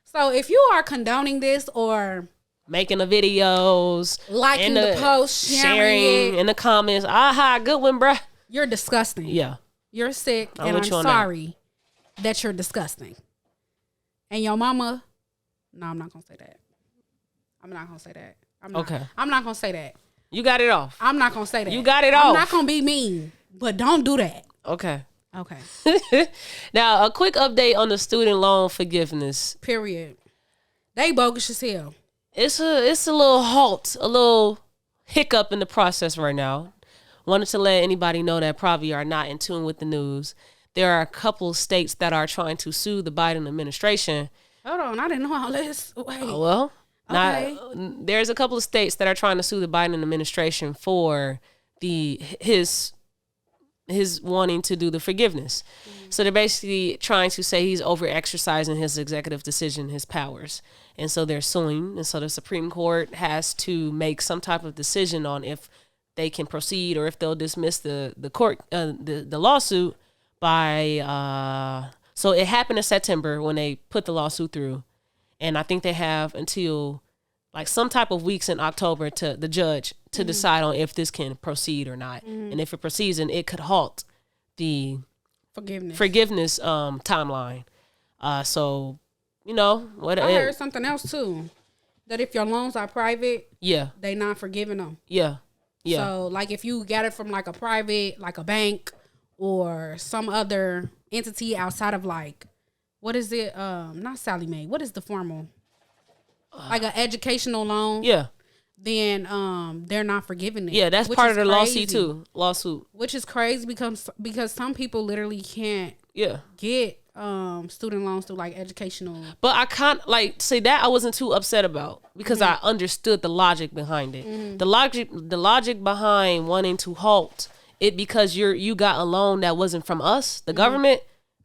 So if you are condoning this or making the videos, liking the post, sharing it in the comments, aha, good one, bruh. You're disgusting. Yeah. You're sick, and I'm sorry that you're disgusting. And your mama, no, I'm not going to say that. I'm not going to say that. I'm not going to say that. You got it off. I'm not going to say that. You got it off. I'm not going to be mean, but don't do that. Okay. Okay. Now, a quick update on the student loan forgiveness. Period. They bogus as hell. It's a little halt, a little hiccup in the process right now. Wanted to let anybody know that probably are not in tune with the news. There are a couple states that are trying to sue the Biden administration. Hold on, I didn't know all this. Wait. Well, okay. There's a couple of states that are trying to sue the Biden administration for his wanting to do the forgiveness. Mm-hmm. So they're basically trying to say he's over exercising his executive decision, his powers. And so they're suing. And so the Supreme Court has to make some type of decision on if they can proceed or if they'll dismiss the lawsuit by, so it happened in September when they put the lawsuit through. And I think they have until like some type of weeks in October to the judge to decide on if this can proceed or not. And if it proceeds, then it could halt the forgiveness timeline. So, you know, what I heard something else too, that if your loans are private, they not forgiving them. Yeah. So like if you got it from like a private, like a bank or some other entity outside of like, what is it? Not Sally Mae. What is the formal? Like an educational loan. Yeah. Then they're not forgiving it. Yeah, that's part of the lawsuit. Which is crazy because some people literally can't get student loans through like educational. But I can't say that I wasn't too upset about because I understood the logic behind it. The logic behind wanting to halt it because you got a loan that wasn't from us, the government.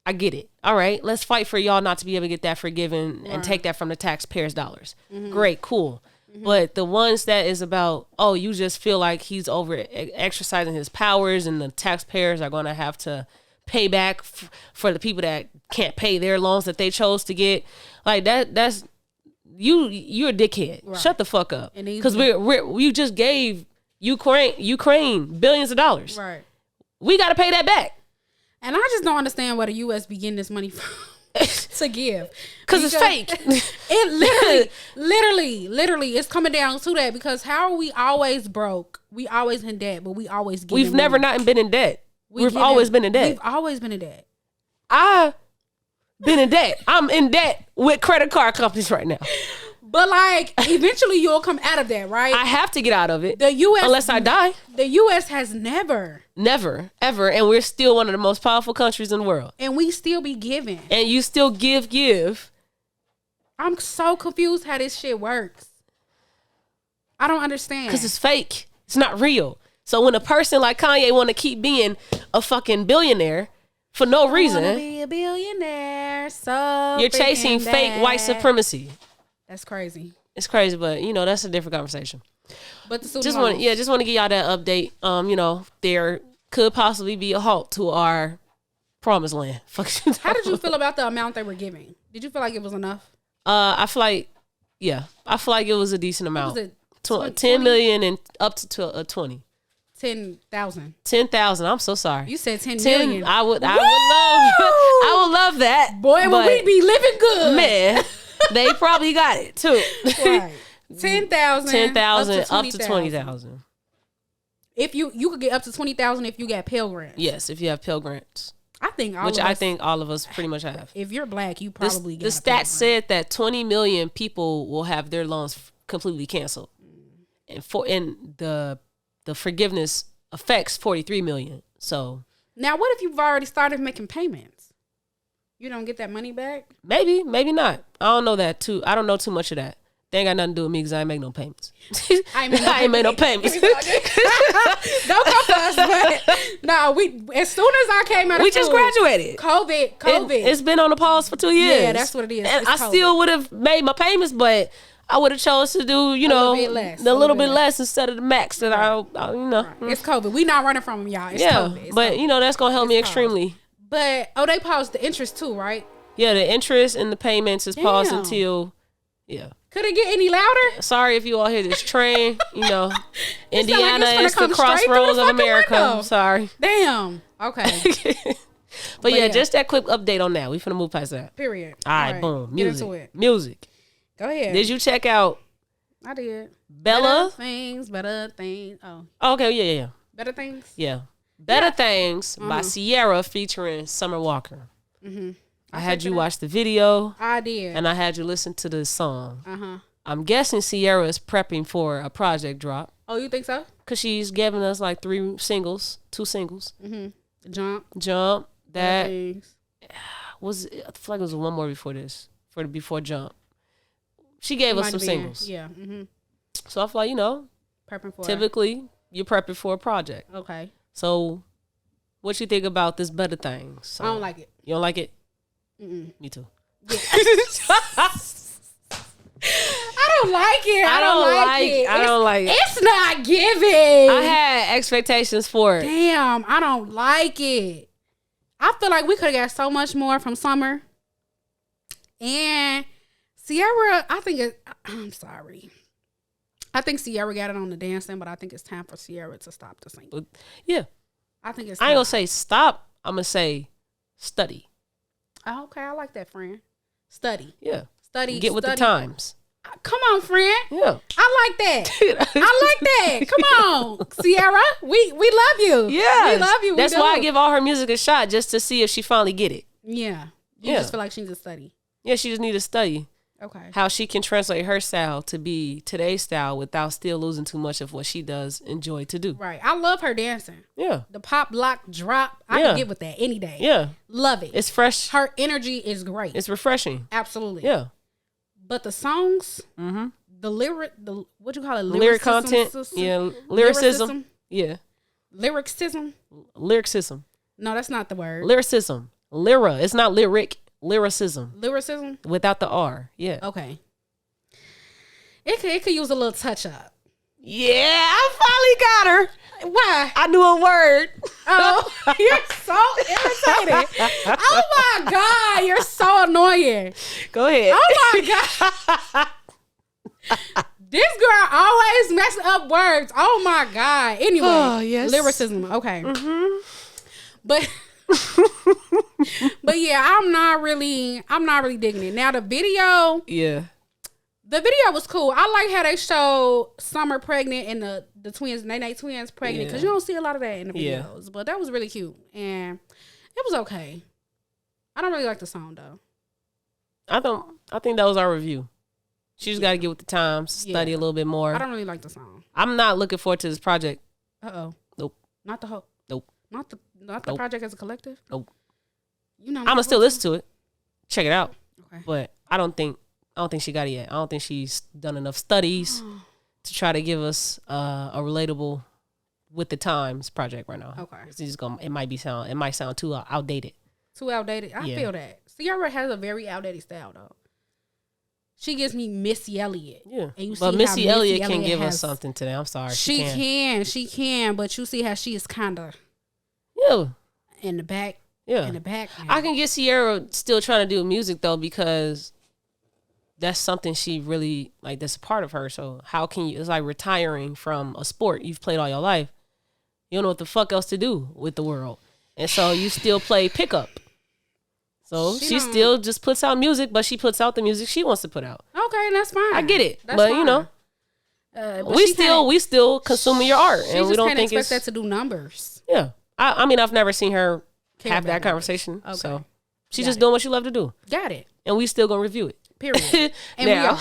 I get it. All right, let's fight for y'all not to be able to get that forgiven and take that from the taxpayers' dollars. Great, cool. But the ones that is about, you just feel like he's over exercising his powers and the taxpayers are going to have to pay back for the people that can't pay their loans that they chose to get. Like that's you're a dickhead. Right. Shut the fuck up. Because we just gave Ukraine billions of dollars. Right. We got to pay that back. And I just don't understand where the U.S. be getting this money from to give. Because it's fake. It literally, it's coming down to that. Because how are we always broke? We always in debt, but we always get We've never not been in debt. We've always been in debt. We've always been in debt. I've been in debt. I'm in debt with credit card companies right now. But like, eventually you'll come out of that, right? I have to get out of it. The U.S. Unless I die. The U.S. has never, ever. And we're still one of the most powerful countries in the world. And we still be giving. And you still give. I'm so confused how this shit works. I don't understand. Because it's fake. It's not real. So when a person like Kanye want to keep being a fucking billionaire for no reason. I want to be a billionaire. So you're chasing fake white supremacy. That's crazy. It's crazy, but that's a different conversation. But the just want to give y'all that update. There could possibly be a halt to our promised land. How did you feel about the amount they were giving? Did you feel like it was enough? I feel like it was a decent amount. What was it? 10 million and up to 20. 10,000. 10,000. I'm so sorry. You said 10 million. I would love that. Boy, would we be living good. Man. They probably got it too. Right. 10,000 up to 20,000. If you could get up to 20,000 if you got Pell Grants. Yes, if you have Pell Grants. I think all of us pretty much have. If you're black, you probably the stats said that 20 million people will have their loans completely canceled. And the forgiveness affects 43 million. So now what if you've already started making payments? You don't get that money back? Maybe not. I don't know that too. I don't know too much of that. They ain't got nothing to do with me because I ain't make no payments. I ain't made no payments. Don't come for us, but no, as soon as I came out of school, we just graduated. COVID. It's been on the pause for 2 years. Yeah, that's what it is. And I still would have made my payments, but I would have chose to do, a little bit less instead of the max that Right. It's COVID. We not running from them, y'all. It's COVID. It's but COVID. That's gonna help me extremely. But they paused the interest too, right? Yeah, the interest and the payments is paused until. Yeah. Could it get any louder? Sorry if you all hear this train. You know, Indiana like is the crossroads of America. I'm sorry. Damn. Okay. But yeah, just that quick update on that. We finna move past that. Period. All right, boom. Get into Music. it. Music. Go ahead. Did you check out I did. Bella? Better things. Oh. Okay, yeah. Better things? Yeah. Better Things by Sierra featuring Summer Walker. Mm-hmm. I had you watch the video. I did. And I had you listen to the song. Uh-huh. I'm guessing Sierra is prepping for a project drop. Oh, you think so? Because she's giving us like 2 singles. Mm-hmm. Jump. That things. was, I feel like it was one more before this. Before Jump. She gave us some singles. Yeah. Mm-hmm. So I feel like, prepping for typically you're prepping for a project. Okay. So what you think about this Better Things song? I don't like it. You don't like it? Mm-mm. Me too. Yeah. I don't like it. I don't like it. I don't like it. It's not giving. I had expectations for it. Damn, I don't like it. I feel like we could have got so much more from Summer. And Sierra, I'm sorry. I think Sierra got it on the dancing, but I think it's time for Sierra to stop the singing. Yeah. I think it's I ain't gonna say stop. I'm gonna say study. Oh, okay, I like that, friend. Study. Yeah. Study. Get with the times. Come on, friend. Yeah. I like that. I like that. Come on, Sierra. We love you. Yeah. We love you. That's why I give all her music a shot, just to see if she finally get it. Yeah. You just feel like she needs to study. Yeah, she just need to study. Okay. How she can translate her style to be today's style without still losing too much of what she does enjoy to do. Right. I love her dancing. Yeah. The pop lock drop. I can get with that any day. Yeah. Love it. It's fresh. Her energy is great. It's refreshing. Absolutely. Yeah. But the songs, what you call it? Lyric content. Yeah. Lyricism. Yeah. Lyricism. Lyricism. No, that's not the word. Lyricism. Lyra. It's not lyric. Lyricism. Lyricism? Without the R. Yeah. Okay. It could use a little touch up. Yeah, I finally got her. Why? I knew a word. Oh, you're so irritated. Oh my God, you're so annoying. Go ahead. Oh my God. This girl always messes up words. Oh my God. Anyway, yes. Lyricism. Okay. Mm-hmm. But yeah, I'm not really digging it. Now the video was cool. I like how they showed Summer pregnant and the twins, Nene twins pregnant, because you don't see a lot of that in the videos. But that was really cute, and it was okay. I don't really like the song though. I think that was our review. She just got to get with the times, study a little bit more. I don't really like the song. I'm not looking forward to this project. Nope. Not the whole. Nope. Not the project as a collective. Nope. I'm gonna still listen to it, check it out. Okay. But I don't think she got it yet. I don't think she's done enough studies to try to give us a relatable with the times project right now. Okay. It's just it might sound too outdated. Too outdated. I feel that. Sierra has a very outdated style though. She gives me Missy Elliott. Yeah. And but Missy Elliott can give us something today. I'm sorry. She can, but you see how she is kinda in the back. Yeah. In the back. I can get Sierra still trying to do music though, because that's something she really that's a part of her. So how can you, it's like retiring from a sport you've played all your life. You don't know what the fuck else to do with the world. And so you still play pickup. So she still just puts out music, but she puts out the music she wants to put out. Okay, that's fine. I get it. That's but fine. we still consuming your art, and we don't think expect that to do numbers. Yeah. I mean, I've never seen her have that conversation. Okay. So she's just doing what she love to do. Got it. And we still gonna review it. Period. And now,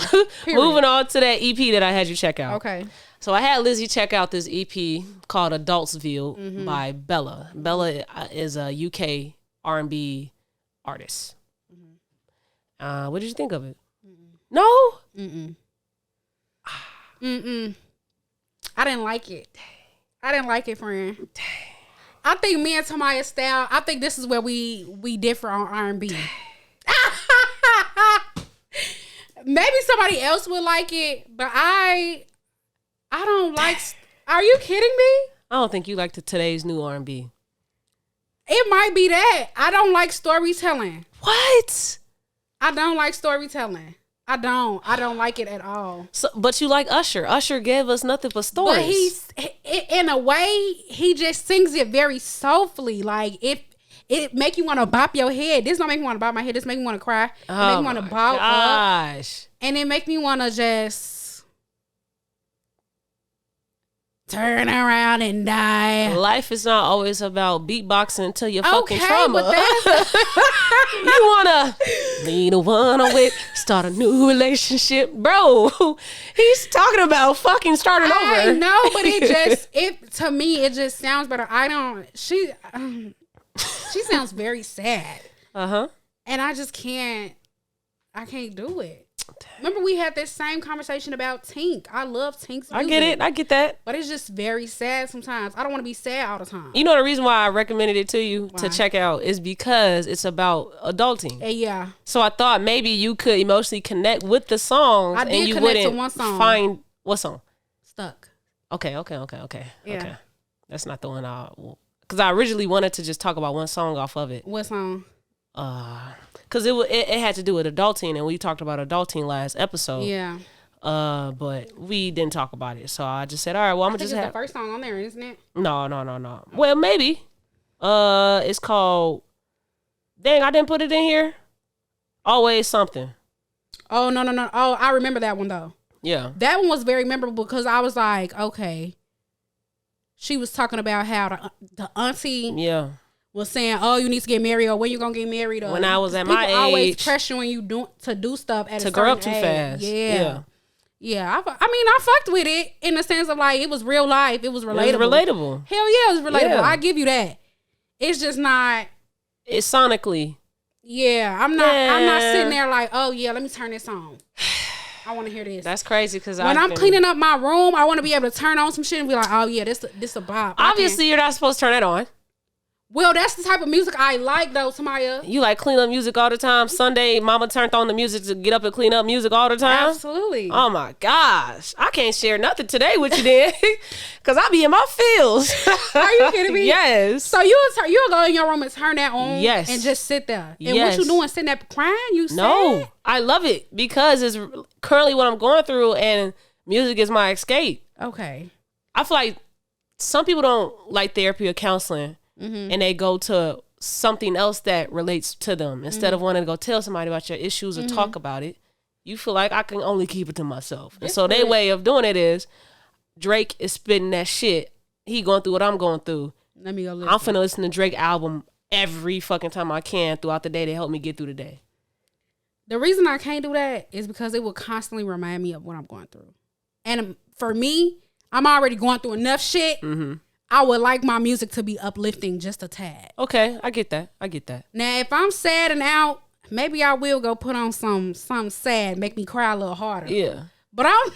moving on to that EP that I had you check out. Okay. So I had Lizzie check out this EP called Adultsville by Bella. Bella is a UK R&B artist. What did you think of it? No? I didn't like it. I didn't like it, friend. I think me and Tamaya's style, I think this is where we differ on R&B. Maybe somebody else would like it, but I don't like. Are you kidding me? I don't think you like today's new R&B. It might be that. I don't like storytelling. What? I don't like storytelling. I don't like it at all. So, but you like Usher. Usher gave us nothing but stories. But he's, in a way, he just sings it very soulfully. Like, it make you want to bop your head. This don't make me want to bop my head. This make me want to cry. It make me want to ball up. And it make me want to just turn around and die. Life is not always about beatboxing until you're fucking trauma. But you wanna be the one with, start a new relationship, bro. He's talking about fucking starting over. I know, but to me it just sounds better. She sounds very sad. And I just can't do it. Remember we had this same conversation about Tink. I love Tink's music. I get it. I get that. But it's just very sad sometimes. I don't want to be sad all the time. You know the reason why I recommended it to you to check out is because it's about adulting. Yeah. So I thought maybe you could emotionally connect with the songs and you wouldn't to one song. Find what song? Stuck. Okay. Yeah. Okay. That's not the one because I originally wanted to just talk about one song off of it. What song? Because it had to do with adulting, and we talked about adulting last episode. Yeah. But we didn't talk about it, so I just said, all right, well, I'm gonna just have the first song on there, isn't it? No. Well, maybe. It's called. Dang, I didn't put it in here. Always Something. Oh no. Oh, I remember that one though. Yeah. That one was very memorable because I was like, okay. She was talking about how the auntie. Yeah. Was saying, oh, you need to get married, or when you gonna get married, or when I was at my age, always pressuring you to do stuff at a certain grow up too age. fast. Yeah. I fucked with it in the sense of like it was real life, it was relatable. Hell yeah, it was relatable. Yeah. I give you that. It's just not. It's sonically. Yeah, I'm not sitting there like, oh yeah, let me turn this on. I want to hear this. That's crazy because when I'm cleaning up my room, I want to be able to turn on some shit and be like, oh yeah, this a bop. Obviously, you're not supposed to turn it on. Well, that's the type of music I like, though, Tamaya. You like clean up music all the time? Sunday, mama turned on the music to get up and clean up music all the time? Absolutely. Oh, my gosh. I can't share nothing today with you then because I be in my feels. Are you kidding me? Yes. So you'll go in your room and turn that on? Yes. And just sit there? And what you doing, sitting there crying? You sad? No. I love it because it's currently what I'm going through and music is my escape. Okay. I feel like some people don't like therapy or counseling. Mm-hmm. And they go to something else that relates to them instead of wanting to go tell somebody about your issues or talk about it. You feel like I can only keep it to myself. And so their way of doing it is Drake is spitting that shit. He going through what I'm going through. Let me go listen. I'm finna listen to Drake album every fucking time I can throughout the day to help me get through the day. The reason I can't do that is because it will constantly remind me of what I'm going through. And for me, I'm already going through enough shit. Mm-hmm. I would like my music to be uplifting just a tad. Okay, I get that. Now, if I'm sad and out, maybe I will go put on some sad, make me cry a little harder. Yeah. But I'm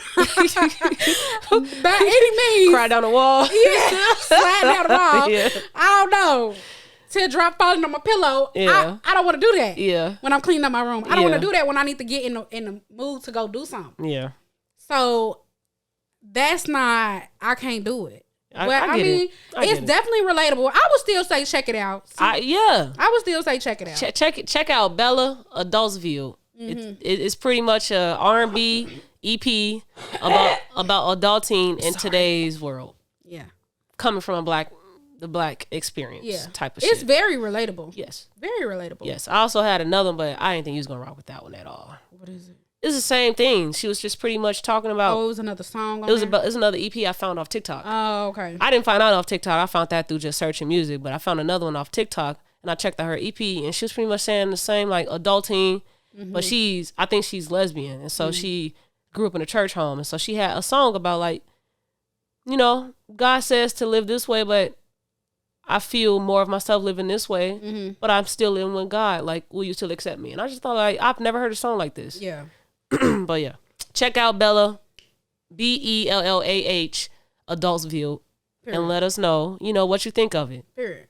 by any means. Cry down the wall. Yeah, slide down the wall. Yeah. I don't know. Teardrop falling on my pillow. Yeah. I don't want to do that. Yeah. When I'm cleaning up my room. I don't want to do that when I need to get in the mood to go do something. Yeah. So that's not, I can't do it. I mean, it's definitely relatable. I would still say check it out. I would still say check it out. Check out Bella Adults View. Mm-hmm. It's pretty much a R&B EP about adulting in today's world. Yeah, coming from the black experience type of shit. It's very relatable. Yes, very relatable. Yes, I also had another one, but I didn't think you was gonna rock with that one at all. What is it? It's the same thing. She was just pretty much talking about. Oh, it was another song. It's another EP I found off TikTok. Oh, okay. I didn't find out off TikTok. I found that through just searching music. But I found another one off TikTok, and I checked out her EP, and she was pretty much saying the same, like adulting. Mm-hmm. But I think she's lesbian, and so she grew up in a church home, and so she had a song about like, God says to live this way, but I feel more of myself living this way, but I'm still living with God. Like, will you still accept me? And I just thought, like, I've never heard a song like this. Yeah. But yeah, check out Bella, BELLAH, Adults View, and let us know, what you think of it. Period.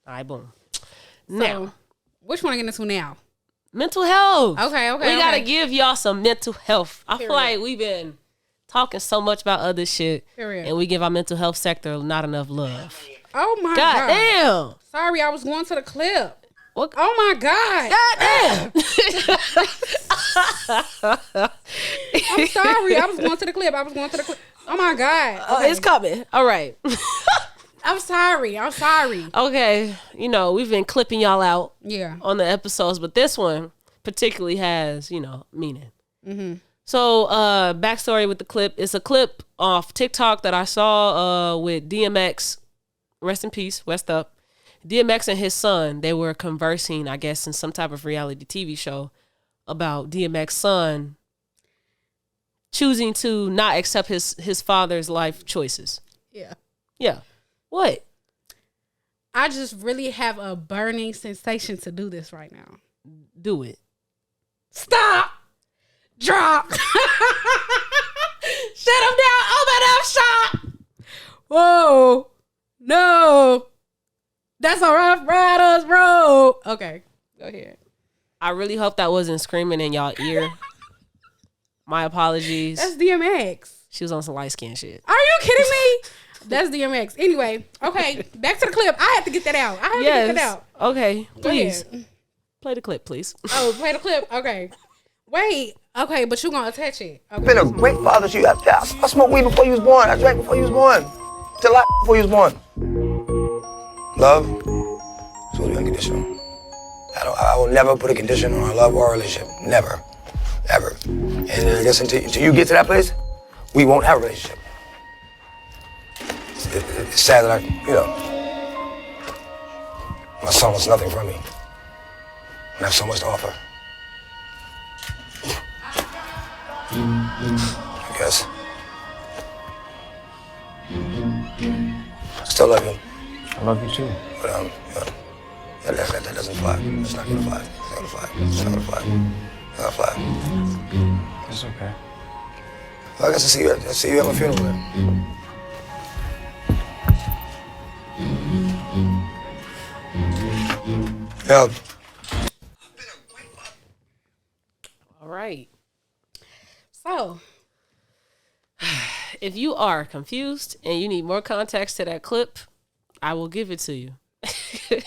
All right, boom. So, now, which one are you getting into now? Mental health. Okay. We gotta give y'all some mental health. I feel like we've been talking so much about other shit, and we give our mental health sector not enough love. Oh my God. God damn. Sorry, I was going to the clip. What? Oh my God. God damn. I'm sorry. I was going to the clip. Oh my God. Okay. It's coming. All right. I'm sorry. Okay. You know, we've been clipping y'all out on the episodes, but this one particularly has, meaning. Mm-hmm. So, backstory with the clip. It's a clip off TikTok that I saw with DMX. Rest in peace. West up. DMX and his son, they were conversing, I guess, in some type of reality TV show about DMX's son choosing to not accept his father's life choices. Yeah. What? I just really have a burning sensation to do this right now. Do it. Stop. Drop. Shut him down. Open up shop. Whoa. No. That's a Rough Riders road. Okay. Go ahead. I really hope that wasn't screaming in y'all ear. My apologies. That's DMX. She was on some light skin shit. Are you kidding me? That's DMX. Anyway, okay. Back to the clip. I have to get that out. Okay. Please. Go ahead. Play the clip, please. Oh, play the clip. Okay. Wait. Okay, but you gonna attach it. Okay. Been a great father to you. I smoked weed before you was born. I drank before you was born. Till I before you was born. Love is really unconditional. I will never put a condition on our love or our relationship. Never. Ever. And I guess until you get to that place, we won't have a relationship. It's sad that my son wants nothing from me. And I have so much to offer. I guess. I still love you. I love you too. But that doesn't fly. It's not gonna fly. It's not gonna fly. It's okay. Well, I guess I see you at my funeral then. Yeah. All right. So, if you are confused and you need more context to that clip, I will give it to you.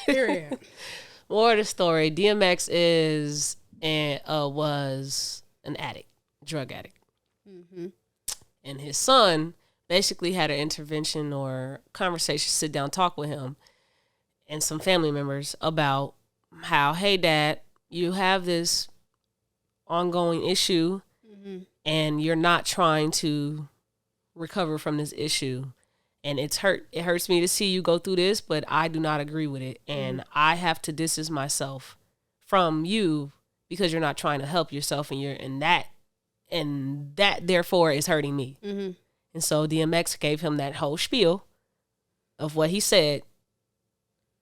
period. More of the story. DMX is and was an addict, drug addict. Mm-hmm. And his son basically had an intervention or conversation, sit down, talk with him and some family members about how, hey, Dad, you have this ongoing issue and you're not trying to recover from this issue. And it hurts me to see you go through this, but I do not agree with it. And I have to distance myself from you because you're not trying to help yourself and that therefore is hurting me. Mm-hmm. And so DMX gave him that whole spiel of what he said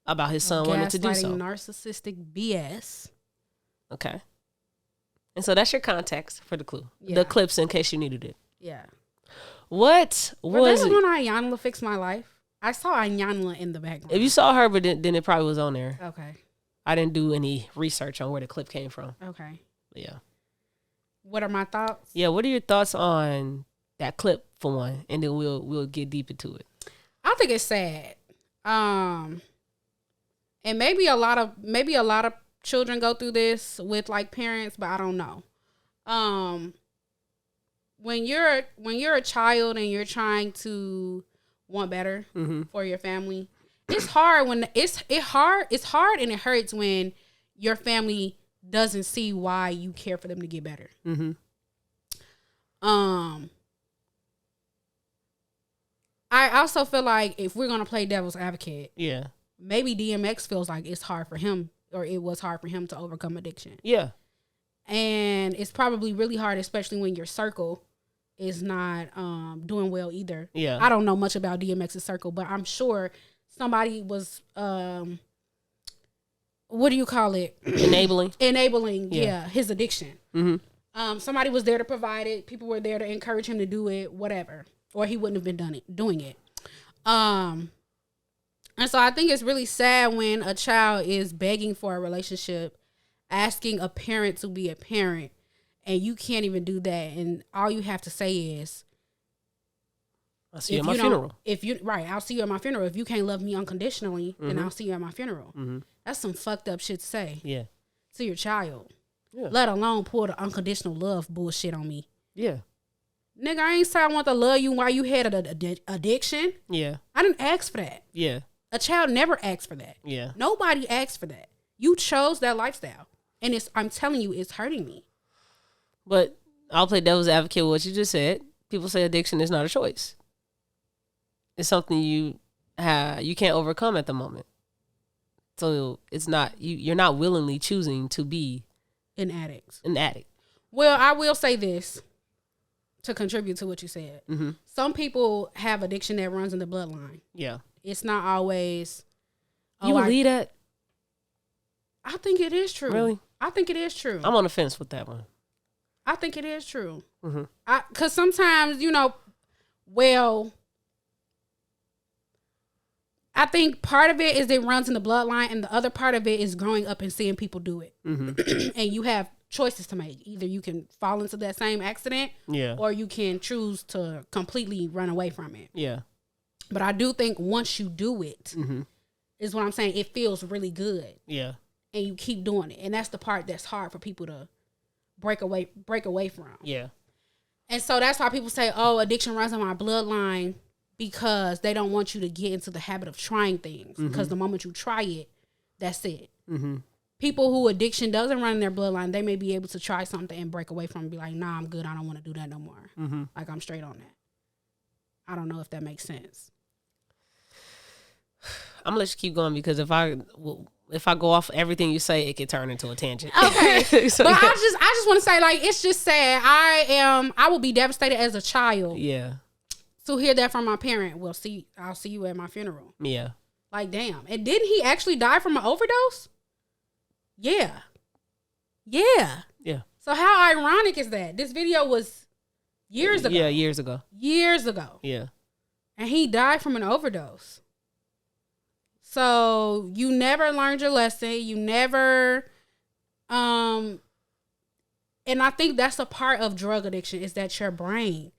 about his son wanting to do so. Narcissistic BS. Okay. And so that's your context for the clue. Yeah. The clips in case you needed it. Yeah. What was that it? When Ayanla fixed my life? I saw Ayanla in the background. If you saw her, but then it probably was on there. Okay. I didn't do any research on where the clip came from. Okay. But yeah. What are my thoughts? Yeah, what are your thoughts on that clip for one? And then we'll get deep into it. I think it's sad. And maybe a lot of children go through this with like parents, but I don't know. When you're a child and you're trying to want better for your family, it's hard it's hard and it hurts when your family doesn't see why you care for them to get better. Mm-hmm. I also feel like if we're gonna play devil's advocate, Yeah. maybe DMX feels like it's hard for him, or it was hard for him to overcome addiction. Yeah. And it's probably really hard, especially when your circle is not doing well either. Yeah. I don't know much about DMX's circle, but I'm sure somebody was what do you call it? Enabling, his addiction. Mm-hmm. Somebody was there to provide it. People were there to encourage him to do it, whatever, or he wouldn't have been doing it. And so I think it's really sad when a child is begging for a relationship, asking a parent to be a parent, and you can't even do that. And all you have to say is, I'll see you at my funeral. I'll see you at my funeral. If you can't love me unconditionally, then I'll see you at my funeral. That's some fucked up shit to say. Yeah. To your child. Yeah. Let alone pull the unconditional love bullshit on me. Yeah. Nigga, I ain't saying I want to love you while you had an addiction. Yeah. I didn't ask for that. Yeah. A child never asks for that. Yeah. Nobody asked for that. You chose that lifestyle. And I'm telling you, it's hurting me. But I'll play devil's advocate with what you just said. People say addiction is not a choice. It's something you can't overcome at the moment. So it's not you're not willingly choosing to be an addict. Well, I will say this to contribute to what you said. Some people have addiction that runs in the bloodline. Yeah. It's not always. You believe that? I think it is true. Really? I think it is true. I'm on the fence with that one. I think it is true. Because sometimes, I think part of it is it runs in the bloodline, and the other part of it is growing up and seeing people do it. And you have choices to make. Either you can fall into that same accident, or you can choose to completely run away from it. Yeah. But I do think once you do it, is what I'm saying, it feels really good. Yeah. And you keep doing it. And that's the part that's hard for people to break away from. Yeah. And so that's why people say, oh, addiction runs in my bloodline, because they don't want you to get into the habit of trying things. Because the moment you try it, that's it. People who addiction doesn't run in their bloodline, they may be able to try something and break away from it and be like, nah, I'm good. I don't want to do that no more. Like, I'm straight on that. I don't know if that makes sense. I'm gonna let you keep going, because if I go off everything you say, it could turn into a tangent. Okay. So, but yeah. I just want to say, like, it's just sad. I will be devastated as a child. Yeah. To hear that from my parent. I'll see you at my funeral. Yeah. Like, damn. And didn't he actually die from an overdose? Yeah. Yeah. Yeah. So how ironic is that? This video was years ago. Yeah, years ago. Years ago. Yeah. And he died from an overdose. So you never learned your lesson. You never, and I think that's a part of drug addiction, is that your brain,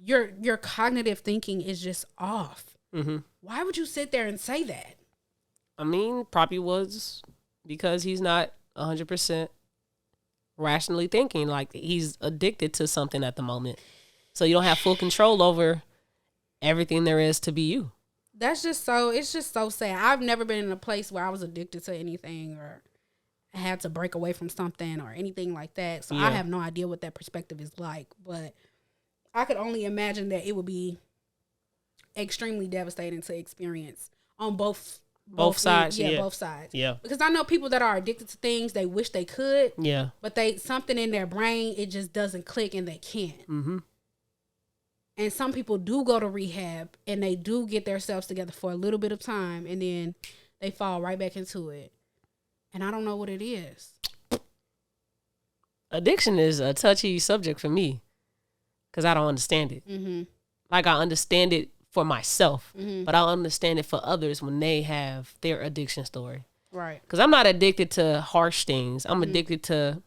your cognitive thinking is just off. Why would you sit there and say that? I mean, probably was because he's not 100% rationally thinking. Like, he's addicted to something at the moment. So you don't have full control over everything there is to be you. It's just so sad. I've never been in a place where I was addicted to anything or had to break away from something or anything like that. So I have no idea what that perspective is like, but I could only imagine that it would be extremely devastating to experience on both sides. Both sides. Yeah. Because I know people that are addicted to things, they wish they could. Yeah. But something in their brain, it just doesn't click and they can't. And some people do go to rehab and they do get themselves together for a little bit of time, and then they fall right back into it. And I don't know what it is. Addiction is a touchy subject for me because I don't understand it. Like, I understand it for myself, but I don't understand it for others when they have their addiction story. Right. Because I'm not addicted to harsh things. I'm addicted to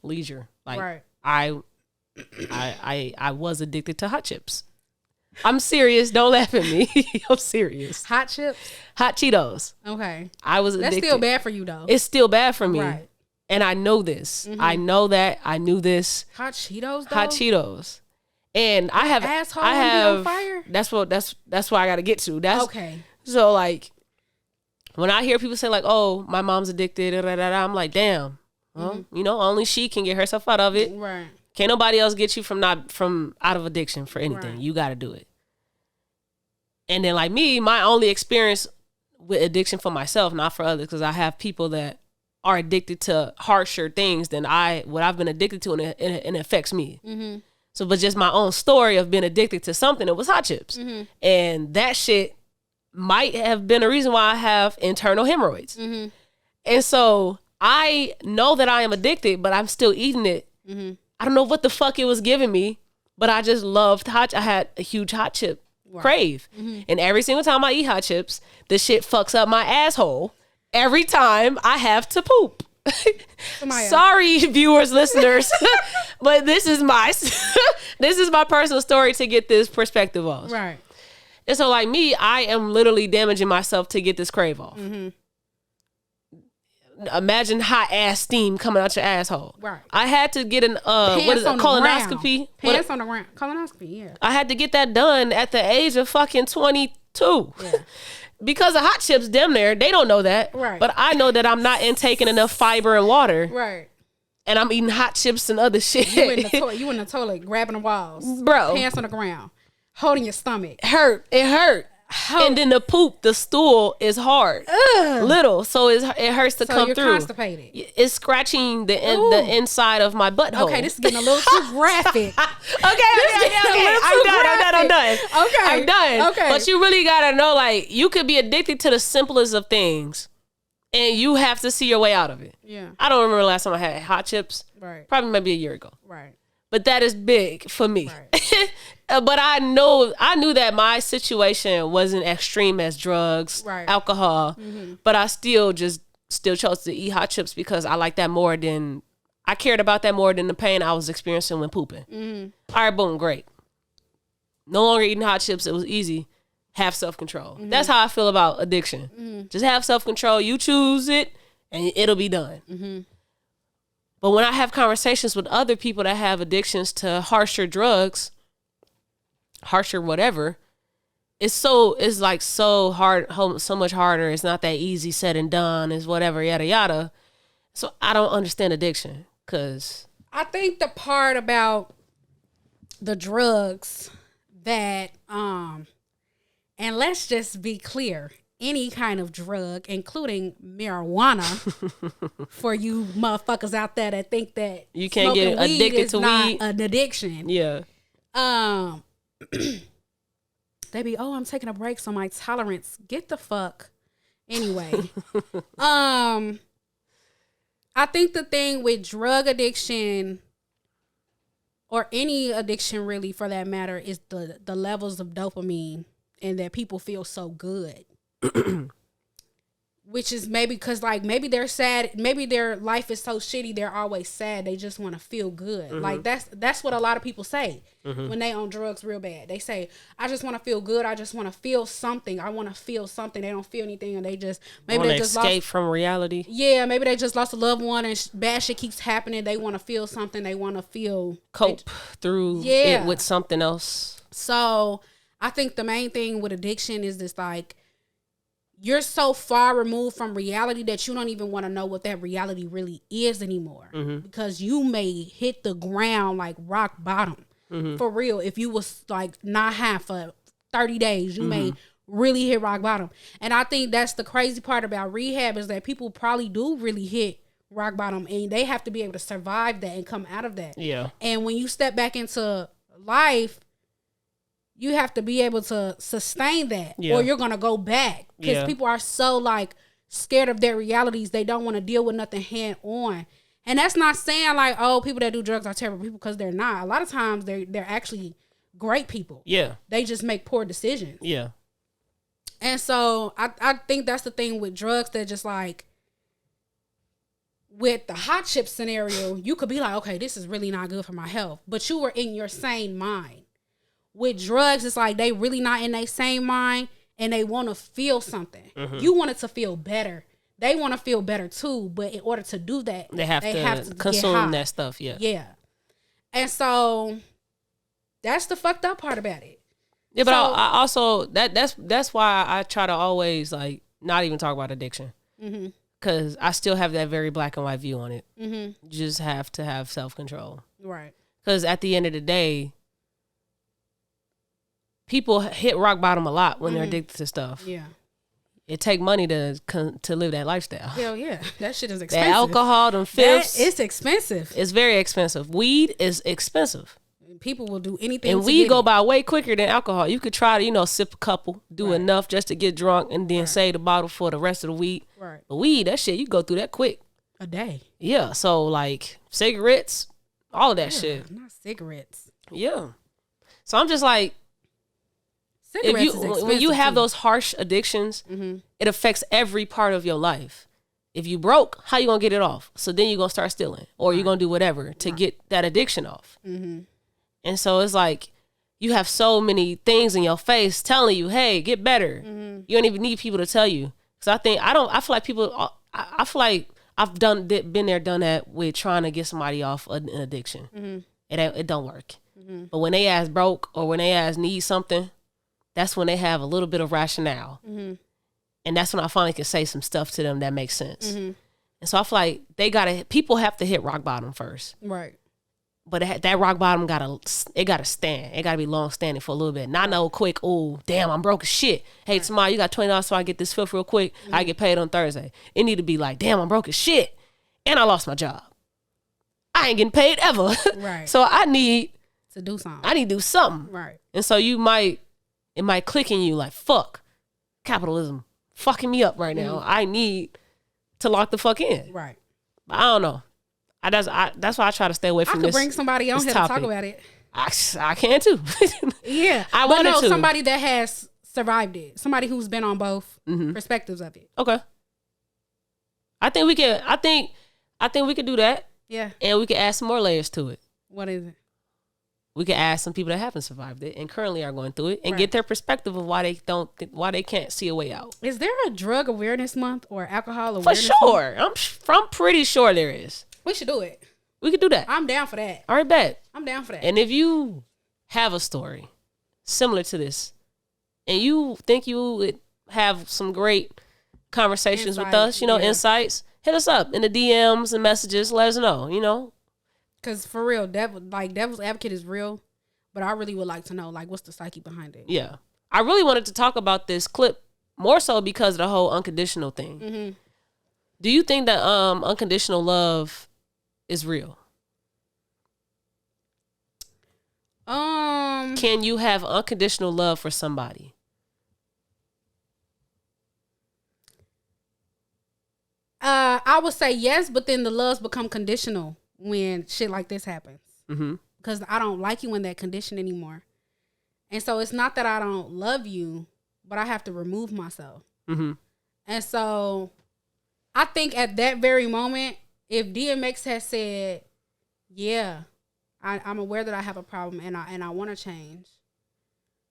leisure. Like, right. I was addicted to hot chips. I'm serious. Don't laugh at me. I'm serious. Hot chips? Hot Cheetos. Okay. I was addicted. That's still bad for you, though. It's still bad for me. Right. And I know this. I know that. I knew this. Hot Cheetos, though? Hot Cheetos. And I have asshole I have on fire? That's what I gotta get to. That's okay. So, like, when I hear people say, like, oh, my mom's addicted, I'm like, damn. Well, only she can get herself out of it. Right. Can't nobody else get you from out of addiction for anything. Right. You got to do it. And then, like me, my only experience with addiction for myself, not for others, because I have people that are addicted to harsher things than what I've been addicted to, and it affects me. So, but just my own story of being addicted to something, it was hot chips. And that shit might have been a reason why I have internal hemorrhoids. And so I know that I am addicted, but I'm still eating it. I don't know what the fuck it was giving me, but I just loved I had a huge hot chip crave. And every single time I eat hot chips, this shit fucks up my asshole every time I have to poop. Sorry, viewers, listeners, but this is This is my personal story to get this perspective off. Right. And so, like me, I am literally damaging myself to get this crave off. Mm-hmm. Imagine hot ass steam coming out your asshole. Right. I had to get an what is it, colonoscopy? Pants on the ground. Colonoscopy, yeah. I had to get that done at the age of fucking 22. Yeah. Because of hot chips, damn near, they don't know that. Right. But I know that I'm not intaking enough fiber and water. Right. And I'm eating hot chips and other shit. You in the toilet grabbing the walls. Bro. Pants on the ground. Holding your stomach. It hurt. And then the stool is hard. Ugh. Little. So it hurts to come through. So you're constipated. It's scratching the inside of my butthole. Okay, this is getting a little too graphic. Okay. I'm done. Okay. I'm done. Okay. But you really gotta know, like, you could be addicted to the simplest of things and you have to see your way out of it. Yeah. I don't remember the last time I had hot chips. Right. Probably maybe a year ago. Right. But that is big for me. Right. But I knew that my situation wasn't extreme as drugs, right. alcohol, but I still chose to eat hot chips because I like that more than, I cared about that more than the pain I was experiencing when pooping. Mm-hmm. All right, boom, great. No longer eating hot chips. It was easy. Have self-control. Mm-hmm. That's how I feel about addiction. Mm-hmm. Just have self-control. You choose it and it'll be done. Mm-hmm. But when I have conversations with other people that have addictions to harsher drugs, harsher whatever, it's so hard, so much harder. It's not that easy said and done. It's whatever, yada yada. So I don't understand addiction because I think the part about the drugs that and let's just be clear, any kind of drug, including marijuana, for you motherfuckers out there that think that you can't get addicted to weed, an addiction. Yeah. They be, I'm taking a break so my tolerance. Get the fuck. Anyway. I think the thing with drug addiction or any addiction really for that matter is the levels of dopamine and that people feel so good. Which is maybe because like maybe they're sad, maybe their life is so shitty they're always sad, they just want to feel good. Mm-hmm. Like that's what a lot of people say when they on drugs real bad. They say, I just want to feel good, I just want to feel something, I want to feel something. They don't feel anything and they just maybe they just escape from reality. Yeah, maybe they just lost a loved one and bad shit keeps happening. They want to feel something, they want to feel cope through it with something else. So I think the main thing with addiction is this, like, you're so far removed from reality that you don't even want to know what that reality really is anymore. Mm-hmm. Because you may hit the ground like rock bottom. Mm-hmm. For real. If you was like not high for 30 days, you may really hit rock bottom. And I think that's the crazy part about rehab is that people probably do really hit rock bottom and they have to be able to survive that and come out of that. Yeah. And when you step back into life, you have to be able to sustain that or you're going to go back because people are so like scared of their realities. They don't want to deal with nothing head on. And that's not saying like, people that do drugs are terrible people, because they're not. A lot of times they're actually great people. Yeah. They just make poor decisions. Yeah. And so I think that's the thing with drugs, that just like with the hot chip scenario, you could be like, okay, this is really not good for my health. But you were in your sane mind. With drugs, it's like they really not in their same mind and they want to feel something. Mm-hmm. You want it to feel better. They want to feel better too, but in order to do that, they have to consume that stuff. Yeah. Yeah. And so that's the fucked up part about it. Yeah, but I also that's why I try to always like not even talk about addiction. Mm-hmm. Cause I still have that very black and white view on it. Mm-hmm. You just have to have self-control. Right. Cause at the end of the day, people hit rock bottom a lot when they're addicted to stuff. Yeah. It take money to live that lifestyle. Hell yeah. That shit is expensive. The alcohol, them fifths. It's expensive. It's very expensive. Weed is expensive. People will do anything and weed go by way quicker than alcohol. You could try to, sip a couple, do enough just to get drunk and then save the bottle for the rest of the week. Right. But weed, that shit, you go through that quick. A day. Yeah. So like cigarettes, all of that shit. Not cigarettes. Yeah. So I'm just like, when you have those harsh addictions, it affects every part of your life. If you broke, how you gonna get it off? So then you're gonna start stealing, or you're gonna do whatever to get that addiction off. Mm-hmm. And so it's like you have so many things in your face telling you, hey, get better. You don't even need people to tell you. Because I feel like people, I feel like I've been there, done that with trying to get somebody off an addiction. It don't work. But when they ass broke or when they ass need something, that's when they have a little bit of rationale. And that's when I finally can say some stuff to them that makes sense. And so I feel like people have to hit rock bottom first. Right. But that rock bottom gotta stand. It gotta be long standing for a little bit. Not no quick, oh, damn, I'm broke as shit. Hey, tomorrow you got $20 so I get this filth real quick. I get paid on Thursday. It need to be like, damn, I'm broke as shit. And I lost my job. I ain't getting paid ever. Right. So I need to do something. I need to do something. Right. And so it might click in you like, fuck, capitalism fucking me up right now. I need to lock the fuck in. Right. But I don't know. That's why I try to stay away from this. I could bring somebody on here topic. to talk about it. I can too. Yeah. I wanted to. Somebody that has survived it. Somebody who's been on both perspectives of it. Okay. I think we could do that. Yeah. And we could add some more layers to it. What is it? We could ask some people that haven't survived it and currently are going through it and get their perspective of why they can't see a way out. Is there a drug awareness month or alcohol awareness For sure. I'm pretty sure there is. We should do it. We could do that. I'm down for that. All right, bet. I'm down for that. And if you have a story similar to this and you think you would have some great conversations with us, insights, hit us up in the DMs and messages. Let us know, Because for real, devil's advocate is real, but I really would like to know, what's the psyche behind it? Yeah. I really wanted to talk about this clip more so because of the whole unconditional thing. Do you think that unconditional love is real? Can you have unconditional love for somebody? I would say yes, but then the loves become conditional when shit like this happens. Because I don't like you in that condition anymore. And so it's not that I don't love you, but I have to remove myself. And so I think at that very moment, if DMX had said, yeah, I'm aware that I have a problem and I want to change,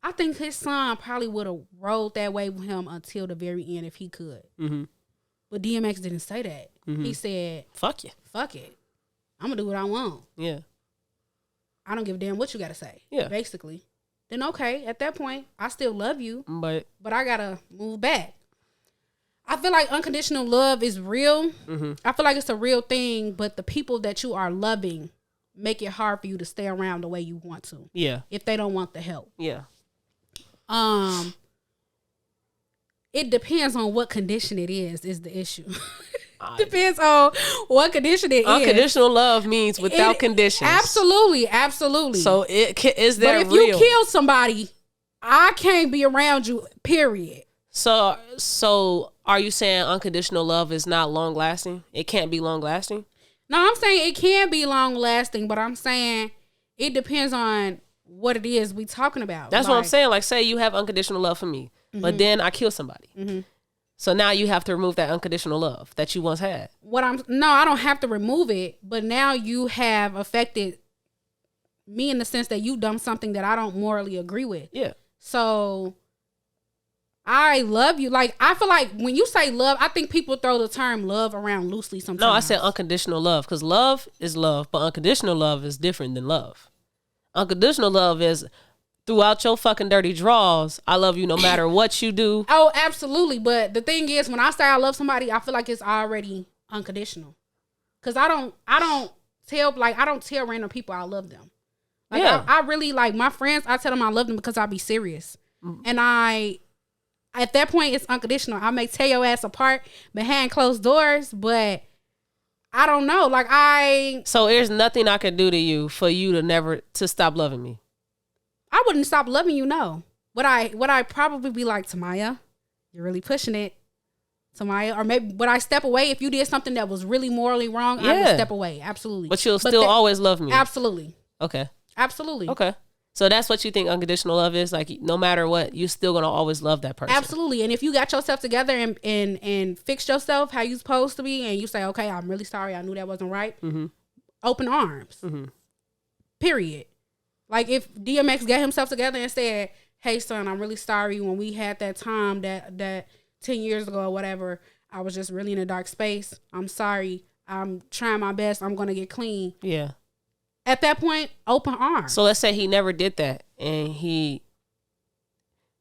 I think his son probably would have rolled that way with him until the very end if he could. But DMX didn't say that. He said, fuck you. Fuck it. I'm going to do what I want. Yeah. I don't give a damn what you got to say. Yeah. Basically. Then okay, at that point, I still love you. But I got to move back. I feel like unconditional love is real. I feel like it's a real thing, but the people that you are loving make it hard for you to stay around the way you want to. Yeah. If they don't want the help. Yeah. It depends on what condition it is the issue. Depends on what condition it is. Unconditional love means without conditions. Absolutely. So is there But if real? you kill somebody, I can't be around you, period. So are you saying unconditional love is not long lasting? It can't be long lasting? No, I'm saying it can be long lasting, but I'm saying it depends on what it is we talking about. That's what I'm saying. Like, say you have unconditional love for me, but then I kill somebody. So now you have to remove that unconditional love that you once had. No, I don't have to remove it, but now you have affected me in the sense that you done something that I don't morally agree with. Yeah. So I love you. Like, I feel like when you say love, I think people throw the term love around loosely sometimes. No, I said unconditional love because love is love, but unconditional love is different than love. Unconditional love is throughout your fucking dirty draws, I love you no matter what you do. Oh, absolutely. But the thing is, when I say I love somebody, I feel like it's already unconditional. Cause I don't tell random people I love them. Like, yeah. I really, like, my friends, I tell them I love them because I be serious. And at that point, it's unconditional. I may tear your ass apart behind closed doors, but I don't know. So there's nothing I can do to you for you to stop loving me. I wouldn't stop loving you, no. Would I probably be like, Tamaya, you're really pushing it. Tamaya, or maybe would I step away if you did something that was really morally wrong? Yeah. I would step away, absolutely. But you'll still always love me. Absolutely. Okay. Absolutely. Okay. So that's what you think unconditional love is? Like, no matter what, you're still going to always love that person. Absolutely. And if you got yourself together and fixed yourself how you supposed to be, and you say, okay, I'm really sorry, I knew that wasn't right. Open arms. Period. Like if DMX got himself together and said, hey son, I'm really sorry when we had that time that 10 years ago or whatever, I was just really in a dark space. I'm sorry. I'm trying my best. I'm going to get clean. Yeah. At that point, open arms. So let's say he never did that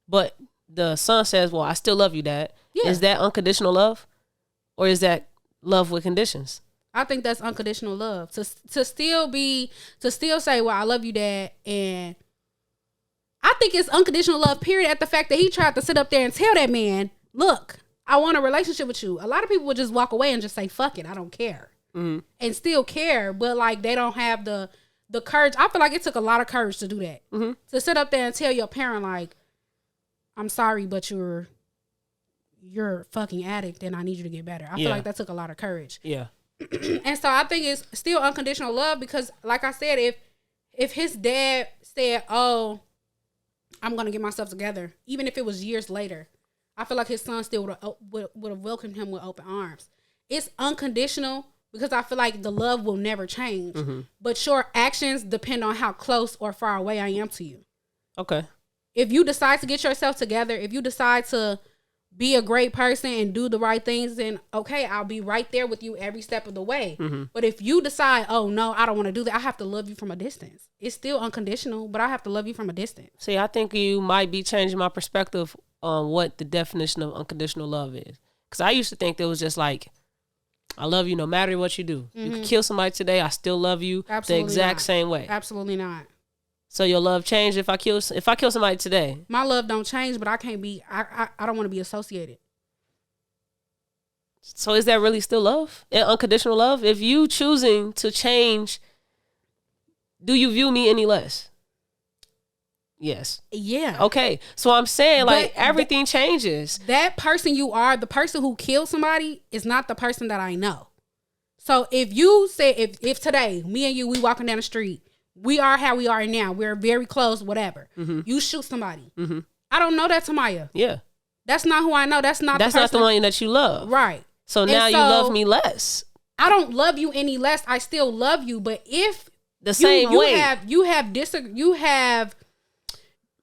but the son says, well, I still love you, Dad. Yeah. Is that unconditional love? Or is that love with conditions? I think that's unconditional love. To still say, well, I love you, Dad. And I think it's unconditional love, period, at the fact that he tried to sit up there and tell that man, look, I want a relationship with you. A lot of people would just walk away and just say, fuck it, I don't care. Mm-hmm. And still care, but like they don't have the courage. I feel like it took a lot of courage to do that. Mm-hmm. To sit up there and tell your parent, like, I'm sorry, but you're a fucking addict and I need you to get better. I feel like that took a lot of courage. Yeah. And so I think it's still unconditional love because, like I said, if his dad said, oh, I'm going to get myself together, even if it was years later, I feel like his son still would have welcomed him with open arms. It's unconditional because I feel like the love will never change. Mm-hmm. But your actions depend on how close or far away I am to you. Okay. If you decide to get yourself together, if you decide to be a great person and do the right things, then okay, I'll be right there with you every step of the way. Mm-hmm. But if you decide, oh no, I don't want to do that, I have to love you from a distance. It's still unconditional, but I have to love you from a distance. See, I think you might be changing my perspective on what the definition of unconditional love is. Because I used to think that it was just like, I love you no matter what you do. Mm-hmm. You can kill somebody today, I still love you the exact same way. Absolutely not. So your love changed if I kill somebody today? My love don't change, but I can't be. I don't want to be associated. So is that really still love? Unconditional love? If you choosing to change, do you view me any less? Yes. Yeah. Okay. So I'm saying like everything changes. That person you are, the person who killed somebody, is not the person that I know. So if you say if today me and you we walking down the street. We are how we are now. We're very close, whatever. Mm-hmm. You shoot somebody. Mm-hmm. I don't know that Tamaya. Yeah. That's not who I know. That's not the one that you love. Right. So now you love me less. I don't love you any less. I still love you. But if the same way you have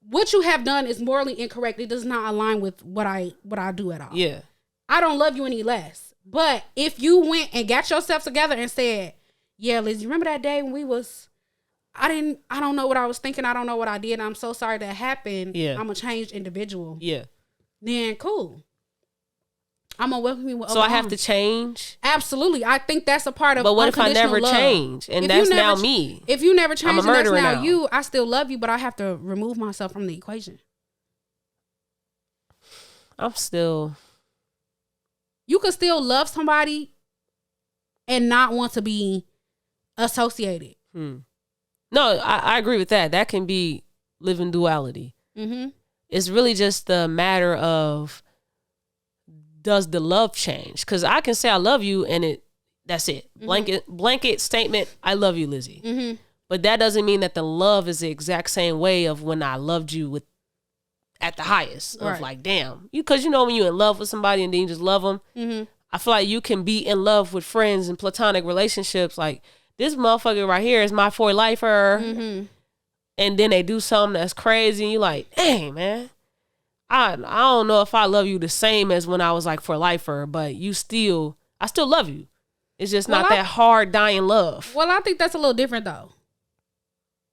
what you have done is morally incorrect. It does not align with what I do at all. Yeah. I don't love you any less. But if you went and got yourself together and said, yeah, Lizzie, remember that day when we was I don't know what I was thinking. I don't know what I did. I'm so sorry that happened. Yeah. I'm a changed individual. Yeah. Then cool. I'm going to welcome you with So I have to change? Absolutely. I think that's a part of But what if I never love. change? And that's now me. If you never change and that's now now you, I still love you, but I have to remove myself from the equation. You could still love somebody and not want to be associated. No, I agree with that. That can be living duality. Mm-hmm. It's really just the matter of, does the love change? Because I can say I love you and that's it. Mm-hmm. Blanket statement, I love you, Lizzie. Mm-hmm. But that doesn't mean that the love is the exact same way of when I loved you at the highest. Right. Of like, damn. Because when you're in love with somebody and then you just love them, mm-hmm. I feel like you can be in love with friends and platonic relationships like, this motherfucker right here is my for lifer. Mm-hmm. And then they do something that's crazy. And you're like, dang, man. I don't know if I love you the same as when I was like for lifer, but I still love you. It's just not that hard dying love. Well, I think that's a little different though.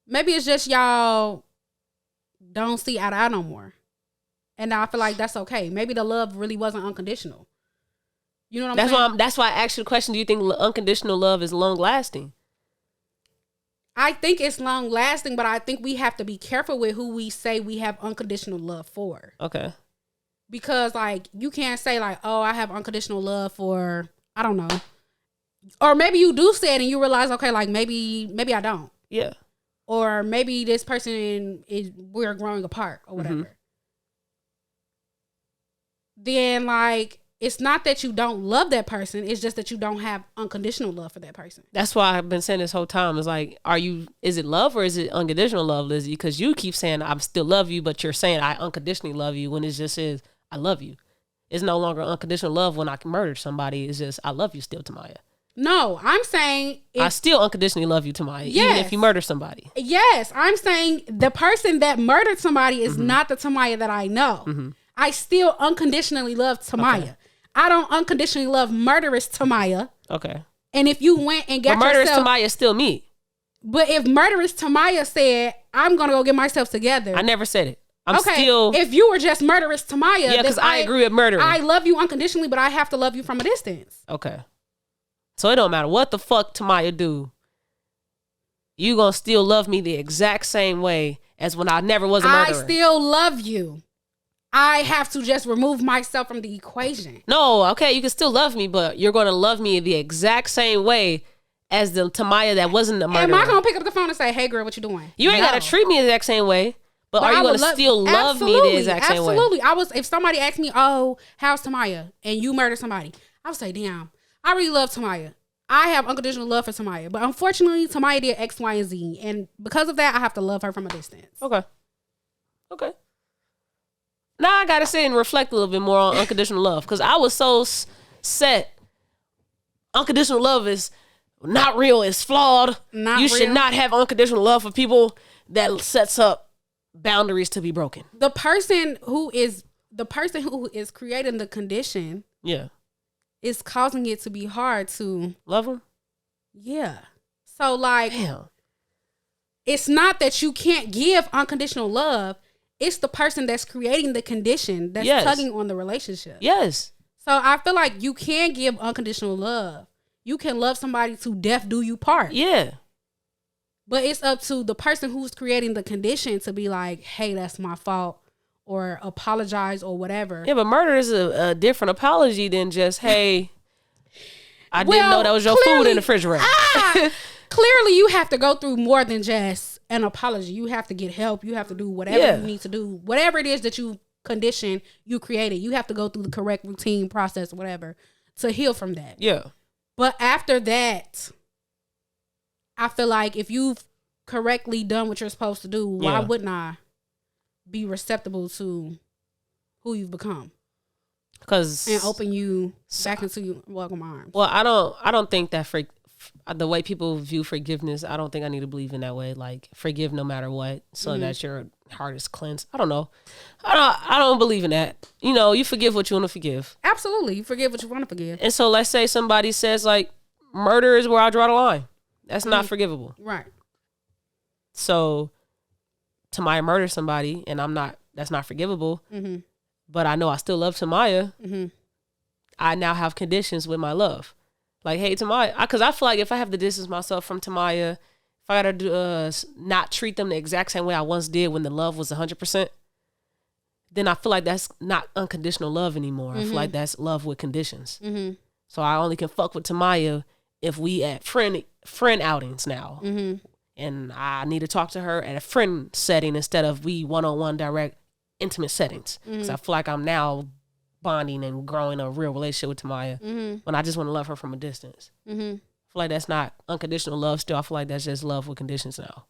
Maybe it's just y'all don't see eye to eye no more. And I feel like that's okay. Maybe the love really wasn't unconditional. You know what I'm saying? That's why I asked you the question, do you think unconditional love is long lasting? I think it's long lasting, but I think we have to be careful with who we say we have unconditional love for. Okay. Because like you can't say like, oh, I have unconditional love for, I don't know. Or maybe you do say it and you realize, okay, like maybe I don't. Yeah. Or maybe this person we're growing apart or whatever. Mm-hmm. Then like, it's not that you don't love that person. It's just that you don't have unconditional love for that person. That's why I've been saying this whole time. It's like, is it love or is it unconditional love, Lizzie? Because you keep saying, I still love you, but you're saying I unconditionally love you when it just is, I love you. It's no longer unconditional love when I can murder somebody. It's just, I love you still, Tamaya. No, I'm saying I still unconditionally love you, Tamaya, even if you murder somebody. Yes, I'm saying the person that murdered somebody is not the Tamaya that I know. I still unconditionally love Tamaya. Okay. I don't unconditionally love murderous Tamaya. Okay. And if you went and got murderous yourself... Tamaya is still me. But if murderous Tamaya said, I'm going to go get myself together... I never said it. I'm still... If you were just murderous Tamaya... Yeah, because I agree with murder. I love you unconditionally, but I have to love you from a distance. Okay. So it don't matter what the fuck Tamaya do. You gonna still love me the exact same way as when I never was a murderer. I still love you. I have to just remove myself from the equation. No, okay, you can still love me, but you're gonna love me the exact same way as the Tamaya that wasn't a murderer. Am I gonna pick up the phone and say, "Hey, girl, what you doing?" You ain't gotta treat me the exact same way, but are you gonna still love me the exact same way? Absolutely. If somebody asked me, "Oh, how's Tamaya?" and you murder somebody, I would say, "Damn, I really love Tamaya. I have unconditional love for Tamaya, but unfortunately, Tamaya did X, Y, and Z, and because of that, I have to love her from a distance." Okay. Now I gotta sit and reflect a little bit more on unconditional love, because I was so set. Unconditional love is not real. It's flawed. You should not have unconditional love for people. That sets up boundaries to be broken. The person who is creating the condition, is causing it to be hard to love them. Yeah. So like, damn. It's not that you can't give unconditional love. It's the person that's creating the condition that's tugging on the relationship. Yes. So I feel like you can give unconditional love. You can love somebody to death do you part. Yeah. But it's up to the person who's creating the condition to be like, hey, that's my fault, or apologize or whatever. Yeah, but murder is a different apology than just, hey, I didn't know that was your food in the refrigerator. Clearly, you have to go through more than just an apology. You have to get help. You have to do whatever you need to do. Whatever it is that you conditioned, you created. You have to go through the correct routine, process, whatever, to heal from that. Yeah. But after that, I feel like if you've correctly done what you're supposed to do, why wouldn't I be receptible to who you've become? And open you back into your welcome arms. Well, I don't think that the way people view forgiveness, I don't think I need to believe in that way. Like, forgive no matter what, so that your heart is cleansed. I don't know. I don't believe in that. You know, you forgive what you want to forgive. Absolutely, you forgive what you want to forgive. And so, let's say somebody says like, murder is where I draw the line. That's not forgivable. Right. So, Tamaya murdered somebody, and that's not forgivable. Mm-hmm. But I know I still love Tamaya. Mm-hmm. I now have conditions with my love. Like, hey, Tamaya, because I feel like if I have to distance myself from Tamaya, if I gotta not treat them the exact same way I once did when the love was 100%, then I feel like that's not unconditional love anymore. Mm-hmm. I feel like that's love with conditions. Mm-hmm. So I only can fuck with Tamaya if we at friend outings now. Mm-hmm. And I need to talk to her at a friend setting instead of we one-on-one direct intimate settings. Because I feel like I'm now bonding and growing a real relationship with Tamaya when I just want to love her from a distance. I feel like that's not unconditional love still. I feel like that's just love with conditions now.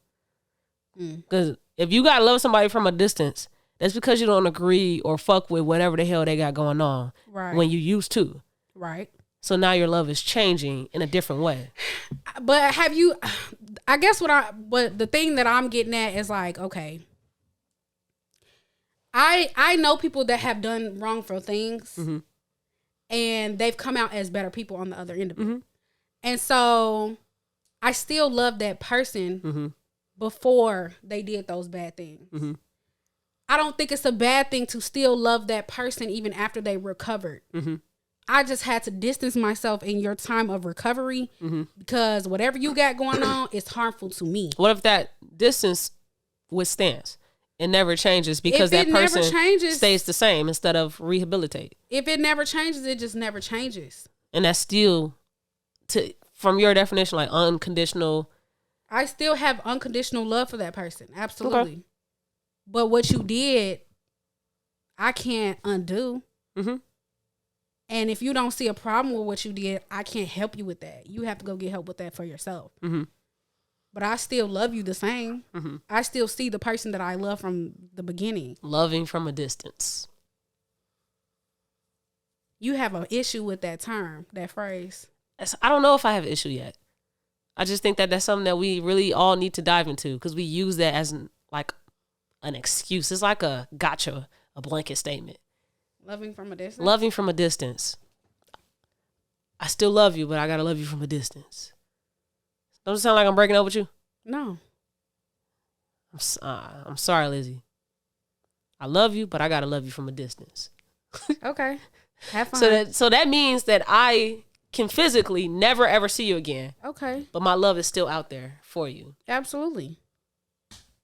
Because if you got to love somebody from a distance, that's because you don't agree or fuck with whatever the hell they got going on when you used to. Right. So now your love is changing in a different way. But have you, I guess what the thing that I'm getting at is like, okay, I know people that have done wrongful things and they've come out as better people on the other end of it. And so I still love that person before they did those bad things. I don't think it's a bad thing to still love that person even after they recovered. I just had to distance myself in your time of recovery because whatever you got going on is harmful to me. What if that distance withstands? It never changes because that person stays the same instead of rehabilitate. If it never changes, it just never changes. And that's still, from your definition, like unconditional. I still have unconditional love for that person. Absolutely. Okay. But what you did, I can't undo. And if you don't see a problem with what you did, I can't help you with that. You have to go get help with that for yourself. But I still love you the same. I still see the person that I love from the beginning. Loving from a distance. You have an issue with that term, that phrase. I don't know if I have an issue yet. I just think that that's something that we really all need to dive into because we use that as like an excuse. It's like a gotcha, a blanket statement. Loving from a distance? Loving from a distance. I still love you, but I gotta love you from a distance. Don't it sound like I'm breaking up with you? No. I'm sorry, Lizzie. I love you, but I gotta love you from a distance. Okay. Have fun. So that means that I can physically never ever see you again. Okay. But my love is still out there for you. Absolutely.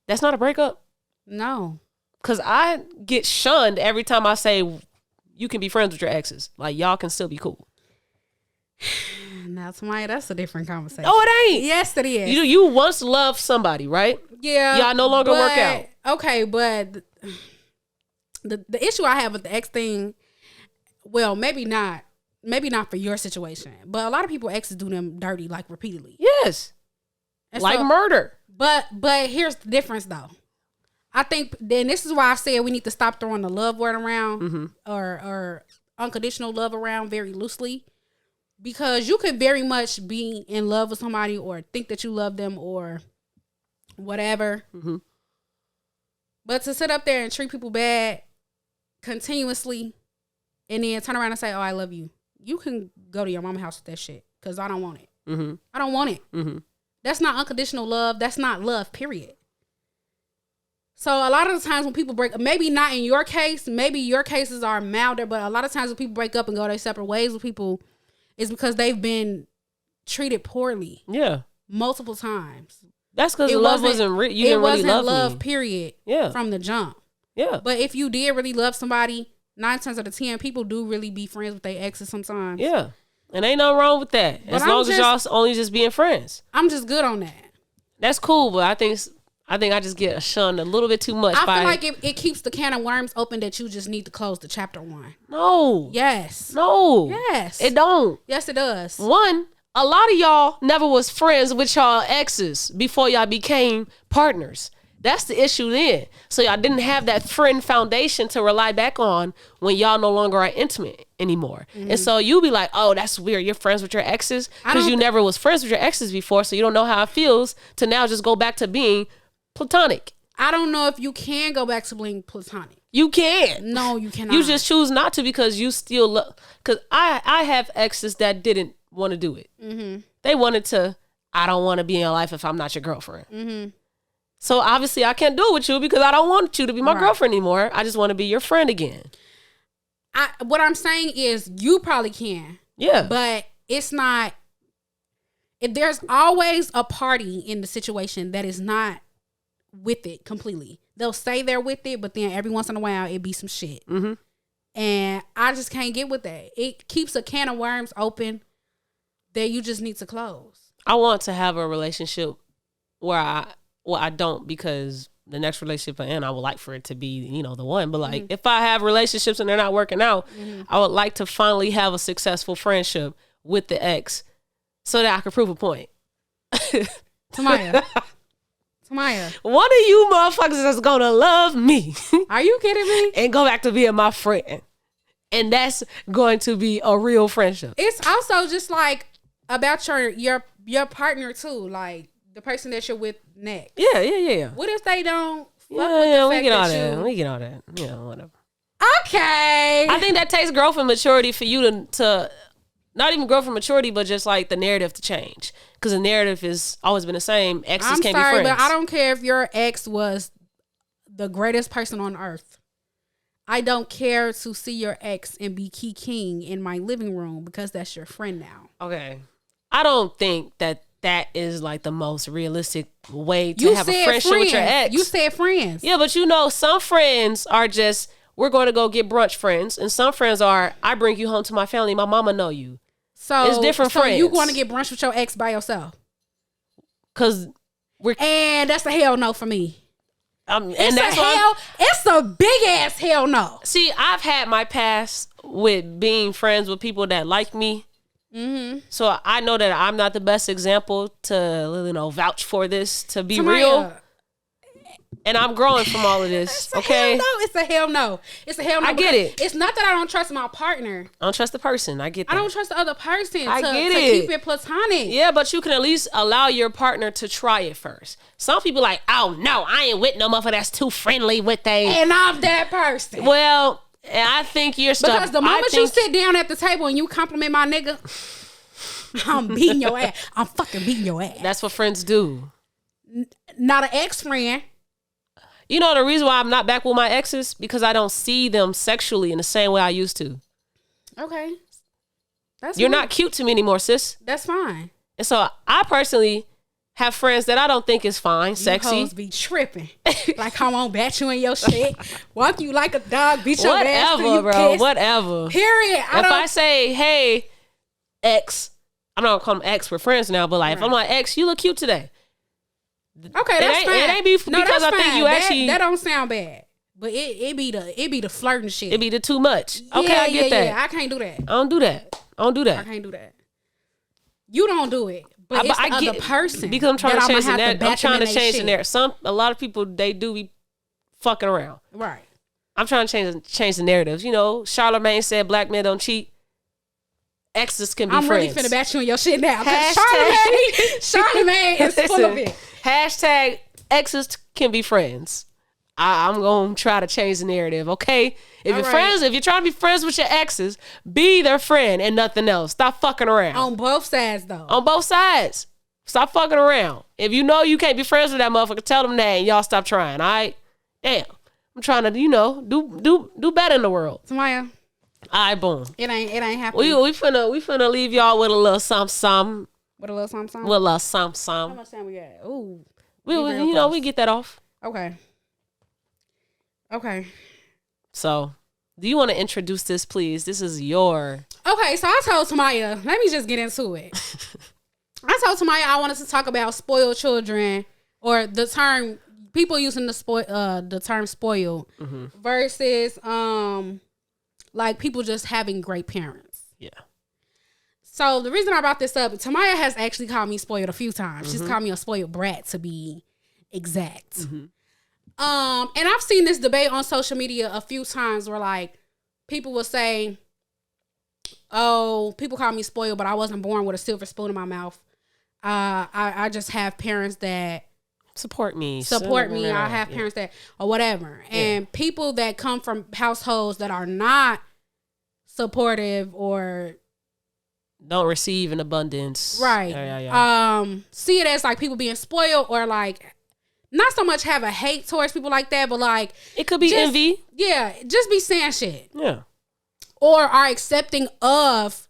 That's not a breakup? No. Because I get shunned every time I say you can be friends with your exes. Like, y'all can still be cool. Now, Tamaya, that's a different conversation. Oh, it ain't. Yes, it is. You once loved somebody, right? Yeah. Y'all no longer work out. Okay, but the issue I have with the ex thing, well, maybe not for your situation, but a lot of people exes do them dirty like repeatedly. Yes. And like so, murder. But here's the difference though. I think then this is why I said we need to stop throwing the love word around or unconditional love around very loosely. Because you could very much be in love with somebody or think that you love them or whatever. Mm-hmm. But to sit up there and treat people bad continuously and then turn around and say, oh, I love you. You can go to your mama's house with that shit because I don't want it. Mm-hmm. I don't want it. Mm-hmm. That's not unconditional love. That's not love, period. So a lot of the times when people break, maybe not in your case, maybe your cases are milder, but a lot of times when people break up and go their separate ways with people, it's because they've been treated poorly. Yeah. Multiple times. That's because love wasn't real. You didn't really love me. It wasn't love, period. Yeah. From the jump. Yeah. But if you did really love somebody, 9 times out of 10, people do really be friends with their exes sometimes. Yeah. And ain't nothing wrong with that. But as long as y'all only just being friends. I'm just good on that. That's cool, but I think I just get shunned a little bit too much. I feel like it keeps the can of worms open that you just need to close the chapter 1. No. Yes. No. Yes. It don't. Yes, it does. One, a lot of y'all never was friends with y'all exes before y'all became partners. That's the issue then. So y'all didn't have that friend foundation to rely back on when y'all no longer are intimate anymore. Mm-hmm. And so you be like, oh, that's weird. You're friends with your exes because you never was friends with your exes before. So you don't know how it feels to now just go back to being platonic. I don't know if you can go back to being platonic. You can. No, you cannot. You just choose not to because you still love. Because I have exes that didn't want to do it. Mm-hmm. They wanted to, I don't want to be in your life if I'm not your girlfriend. Mm-hmm. So obviously I can't do it with you because I don't want you to be my girlfriend anymore. I just want to be your friend again. What I'm saying is you probably can. Yeah. But it's not. If there's always a party in the situation that is not with it completely. They'll say they're with it, but then every once in a while it be some shit. Mm-hmm. And I just can't get with that. It keeps a can of worms open that you just need to close. I want to have a relationship where I don't, because the next relationship I would like for it to be, the one. But like, if I have relationships and they're not working out, I would like to finally have a successful friendship with the ex so that I can prove a point. Tamaya. One of you motherfuckers is gonna love me. Are you kidding me? And go back to being my friend. And that's going to be a real friendship. It's also just like about your partner too. Like the person that you're with next. Yeah. What if they don't fuck with we get all that. We get all that. Yeah, whatever. Okay. I think that takes growth and maturity for you to not even growth and maturity, but just like the narrative to change. Because the narrative has always been the same. Exes can't be friends. But I don't care if your ex was the greatest person on earth. I don't care to see your ex and be key king in my living room because that's your friend now. Okay. I don't think that is like the most realistic way to have a friendship with your ex. You said friends. Yeah, but some friends are just, we're going to go get brunch friends. And some friends are, I bring you home to my family. My mama know you. So it's different friends. So you want to get brunch with your ex by yourself? And that's a hell no for me. It's a big ass hell no. See, I've had my past with being friends with people that like me. Mm-hmm. So I know that I'm not the best example to vouch for this to be real. And I'm growing from all of this. Okay. It's a hell no. It's a hell no. I get it. It's not that I don't trust my partner. I don't trust the person. I get that. I don't trust the other person I to get it. keep it platonic. Yeah, but you can at least allow your partner to try it first. Some people like, oh no, I ain't with no motherfucker that's too friendly with they. And I'm that person. Well, I think you're stuck. Because the moment you sit down at the table and you compliment my nigga, I'm beating your ass. I'm fucking beating your ass. That's what friends do. Not an ex-friend. You know the reason why I'm not back with my exes? Because I don't see them sexually in the same way I used to. Okay. You're not cute to me anymore, sis. That's fine. And so I personally have friends that I don't think is fine, sexy. You hoes be tripping. Like, come on, bat you in your shit. Walk you like a dog, beat your ass till you bro, piss. whatever. Period. If I say, hey, ex, I'm not gonna call them ex, we're friends now, but like, if I'm like, ex, you look cute today. Okay, that's fine. It ain't because I think you actually. That don't sound bad. But it be the flirting shit. It be the too much. Okay, I get that. Yeah, I can't do that. I don't do that. I can't do that. You don't do it. But it's the other person. Because I'm trying to change the narrative. I'm trying to change the narrative. A lot of people, they do be fucking around. Right. I'm trying to change the narratives. You know, Charlamagne said black men don't cheat. Exes can be friends. I'm really finna bat you in your shit now. Hashtag Charlamagne is full of it. Hashtag exes can be friends. I'm gonna try to change the narrative, okay? If you're friends, if you're trying to be friends with your exes, be their friend and nothing else. Stop fucking around. On both sides, though. On both sides. Stop fucking around. If you know you can't be friends with that motherfucker, tell them that and y'all stop trying, all right? Damn. I'm trying to, do better in the world. Samaya. All right, boom. It ain't happening. We finna leave y'all with a little something. With a little something? With a little something. How much time we got? Ooh. We get that off. Okay. So, do you want to introduce this, please? This is your... Okay, so I told Tamaya, let me just get into it. I told Tamaya I wanted to talk about spoiled children, or the term, people using the term spoiled, versus like people just having great parents. Yeah. So the reason I brought this up, Tamaya has actually called me spoiled a few times. She's called me a spoiled brat, to be exact. And I've seen this debate on social media a few times where like people will say, oh, people call me spoiled, but I wasn't born with a silver spoon in my mouth. I just have parents that support me. I have parents that, or whatever. And people that come from households that are not supportive or don't receive in abundance. Right. See it as like people being spoiled, or like not so much have a hate towards people like that, but like it could be envy. Yeah, just be saying shit. Yeah. Or are accepting of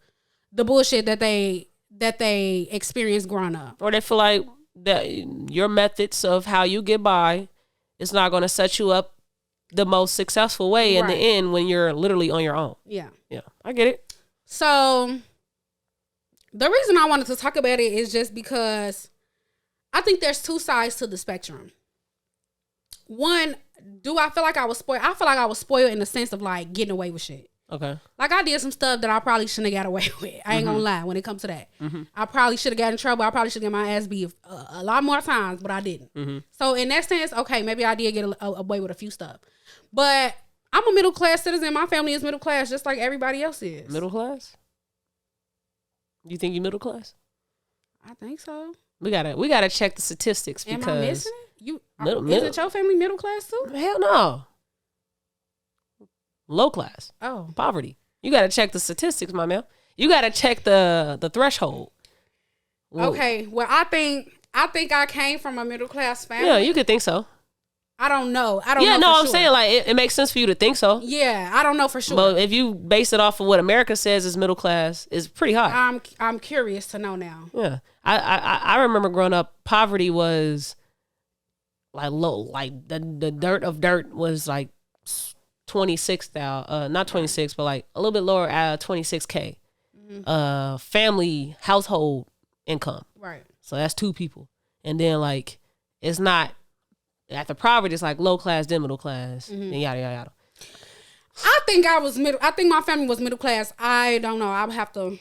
the bullshit that they experienced growing up. Or they feel like that your methods of how you get by is not going to set you up the most successful way in the end when you're literally on your own. Yeah. Yeah. I get it. So the reason I wanted to talk about it is just because I think there's two sides to the spectrum. One, do I feel like I was spoiled? I feel like I was spoiled in the sense of like getting away with shit. Okay. Like I did some stuff that I probably shouldn't have got away with. I ain't gonna lie when it comes to that. I probably should have got in trouble. I probably should have got my ass beat a lot more times, but I didn't. So in that sense, okay, maybe I did get away with a few stuff. But I'm a middle class citizen. My family is middle class just like everybody else is. Middle class? You think you middle class? I think so. We gotta check the statistics because am I missing it? Isn't your family middle class too? Hell no. Low class. Oh. Poverty. You gotta check the statistics, my man. You gotta check the threshold. Whoa. Okay. Well, I think I came from a middle class family. Yeah, you could think so. I don't know. Yeah, no, I'm saying like it makes sense for you to think so. Yeah, I don't know for sure. But if you base it off of what America says is middle class, it's pretty high. I'm curious to know now. Yeah, I remember growing up, poverty was like low. Like the dirt of dirt was like 26,000, not 26, but like a little bit lower at 26K. Family household income. Right. So that's two people, and then like it's not. After poverty, it's like low class, then middle class, then yada, yada, yada. I think I was middle. I think my family was middle class. I don't know. I would have to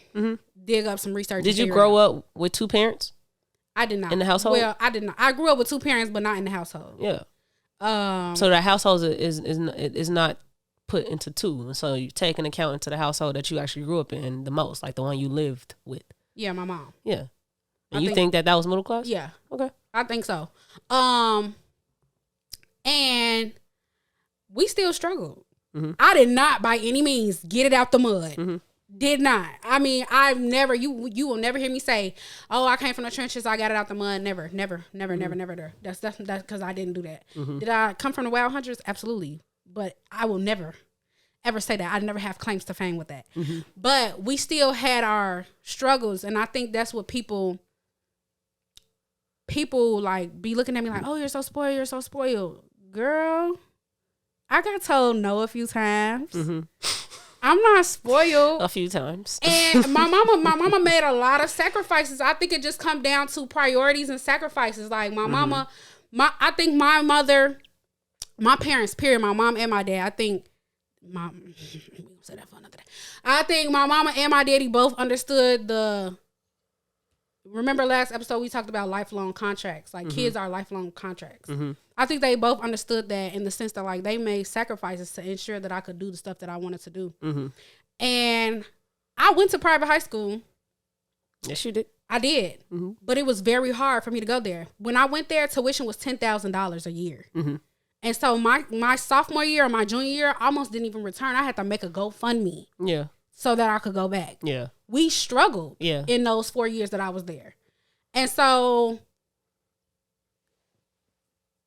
dig up some research. Did you grow up with two parents? I did not. In the household? Well, I did not. I grew up with two parents, but not in the household. Yeah. So the household is not put into two. And so you take an account into the household that you actually grew up in the most, like the one you lived with. Yeah, my mom. Yeah. And you think that was middle class? Yeah. Okay. I think so. And we still struggled. Mm-hmm. I did not by any means get it out the mud. Mm-hmm. Did not. I mean, I've never, you will never hear me say, oh, I came from the trenches, I got it out the mud. Never. That's because I didn't do that. Mm-hmm. Did I come from the Wild Hundreds? Absolutely. But I will never, ever say that. I never have claims to fame with that. Mm-hmm. But we still had our struggles. And I think that's what people like be looking at me like, oh, you're so spoiled. Girl, I got told no a few times. Mm-hmm. I'm not spoiled. A few times. And my mama made a lot of sacrifices. I think it just come down to priorities and sacrifices. Like my mama, I think my mother, my parents, period, my mom and my dad, I think say that for another day. I think my mama and my daddy both understood remember last episode we talked about lifelong contracts. Like kids are lifelong contracts. Mm-hmm. I think they both understood that in the sense that like they made sacrifices to ensure that I could do the stuff that I wanted to do. Mm-hmm. And I went to private high school. Yes, you did. I did. Mm-hmm. But it was very hard for me to go there. When I went there, tuition was $10,000 a year. Mm-hmm. And so my sophomore year or my junior year, I almost didn't even return. I had to make a GoFundMe. Yeah. So that I could go back. Yeah. We struggled in those 4 years that I was there. And so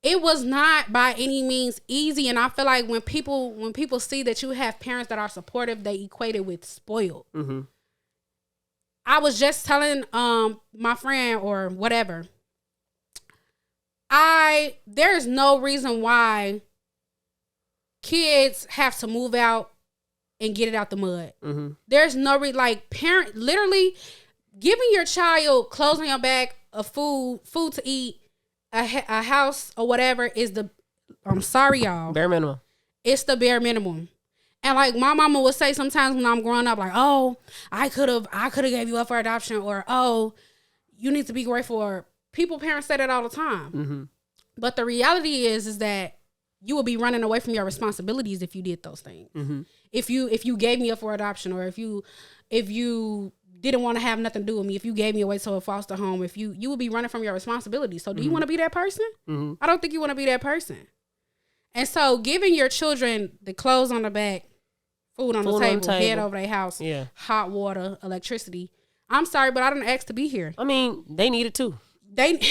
it was not by any means easy. And I feel like when people see that you have parents that are supportive, they equate it with spoiled. Mm-hmm. I was just telling my friend or whatever, there's no reason why kids have to move out and get it out the mud. Mm-hmm. There's no parent literally giving your child clothes on your back, food to eat, a house or whatever is I'm sorry y'all, bare minimum. It's the bare minimum. And like my mama would say sometimes when I'm growing up, like, oh, I could have gave you up for adoption, or oh, you need to be grateful. Parents say that all the time. Mm-hmm. But the reality is that you will be running away from your responsibilities if you did those things. Mm-hmm. If you gave me up for adoption, or if you didn't want to have nothing to do with me, if you gave me away to a foster home, if you would be running from your responsibilities. So do you want to be that person? Mm-hmm. I don't think you want to be that person. And so giving your children the clothes on the back, food on the table, head over their house, hot water, electricity. I'm sorry, but I didn't ask to be here. I mean, they need it too. That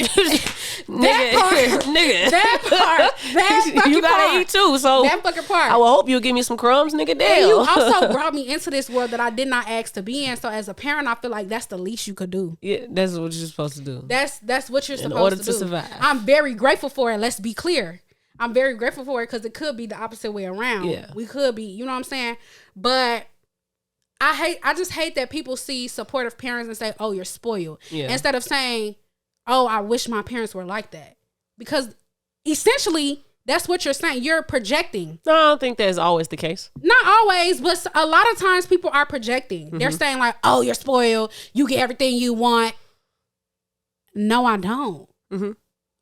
you gotta eat too. So that fucking part. I will hope you'll give me some crumbs, nigga. Damn. And you also brought me into this world that I did not ask to be in. So as a parent, I feel like that's the least you could do. Yeah, that's what you're supposed to do. That's what you're supposed to do. In order to survive. I'm very grateful for it. Let's be clear. I'm very grateful for it because it could be the opposite way around. Yeah. We could be, you know what I'm saying? But I just hate that people see supportive parents and say, oh, you're spoiled. Yeah. Instead of saying, oh, I wish my parents were like that. Because essentially, that's what you're saying. You're projecting. No, I don't think that's always the case. Not always, but a lot of times people are projecting. Mm-hmm. They're saying like, oh, you're spoiled. You get everything you want. No, I don't. Mm-hmm.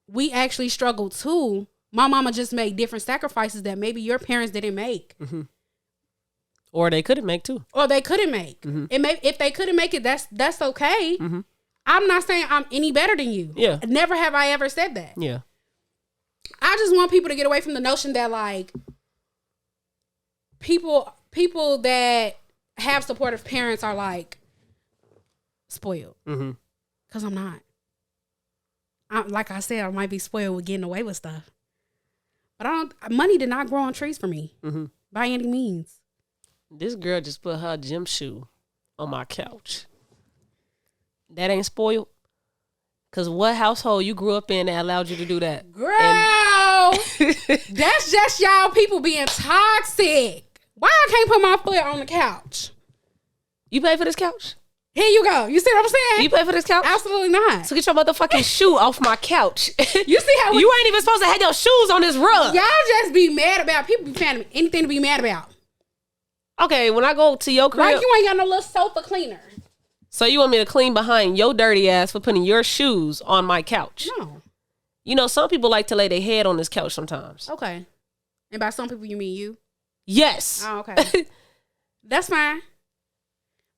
We actually struggle too. My mama just made different sacrifices that maybe your parents didn't make. Mm-hmm. Or they couldn't make too. Or they couldn't make. Mm-hmm. If they couldn't make it, that's okay. Mm-hmm. I'm not saying I'm any better than you. Yeah. Never have I ever said that. Yeah. I just want people to get away from the notion that like people that have supportive parents are like spoiled. Mm-hmm. Cause I'm not. Like I said, I might be spoiled with getting away with stuff. But money did not grow on trees for me. Mm-hmm. By any means. This girl just put her gym shoe on my couch. That ain't spoiled. Cause what household you grew up in that allowed you to do that? Girl, that's just y'all people being toxic. Why I can't put my foot on the couch? You pay for this couch? Here you go. You see what I'm saying? You pay for this couch? Absolutely not. So get your motherfucking shoe off my couch. You see how you ain't even supposed to have your shoes on this rug. Y'all just be mad about people be finding anything to be mad about. Okay, when I go to your crib, like you ain't got no little sofa cleaner. So you want me to clean behind your dirty ass for putting your shoes on my couch? No. You know, some people like to lay their head on this couch sometimes. Okay. And by some people, you mean you? Yes. Oh, okay. That's fine.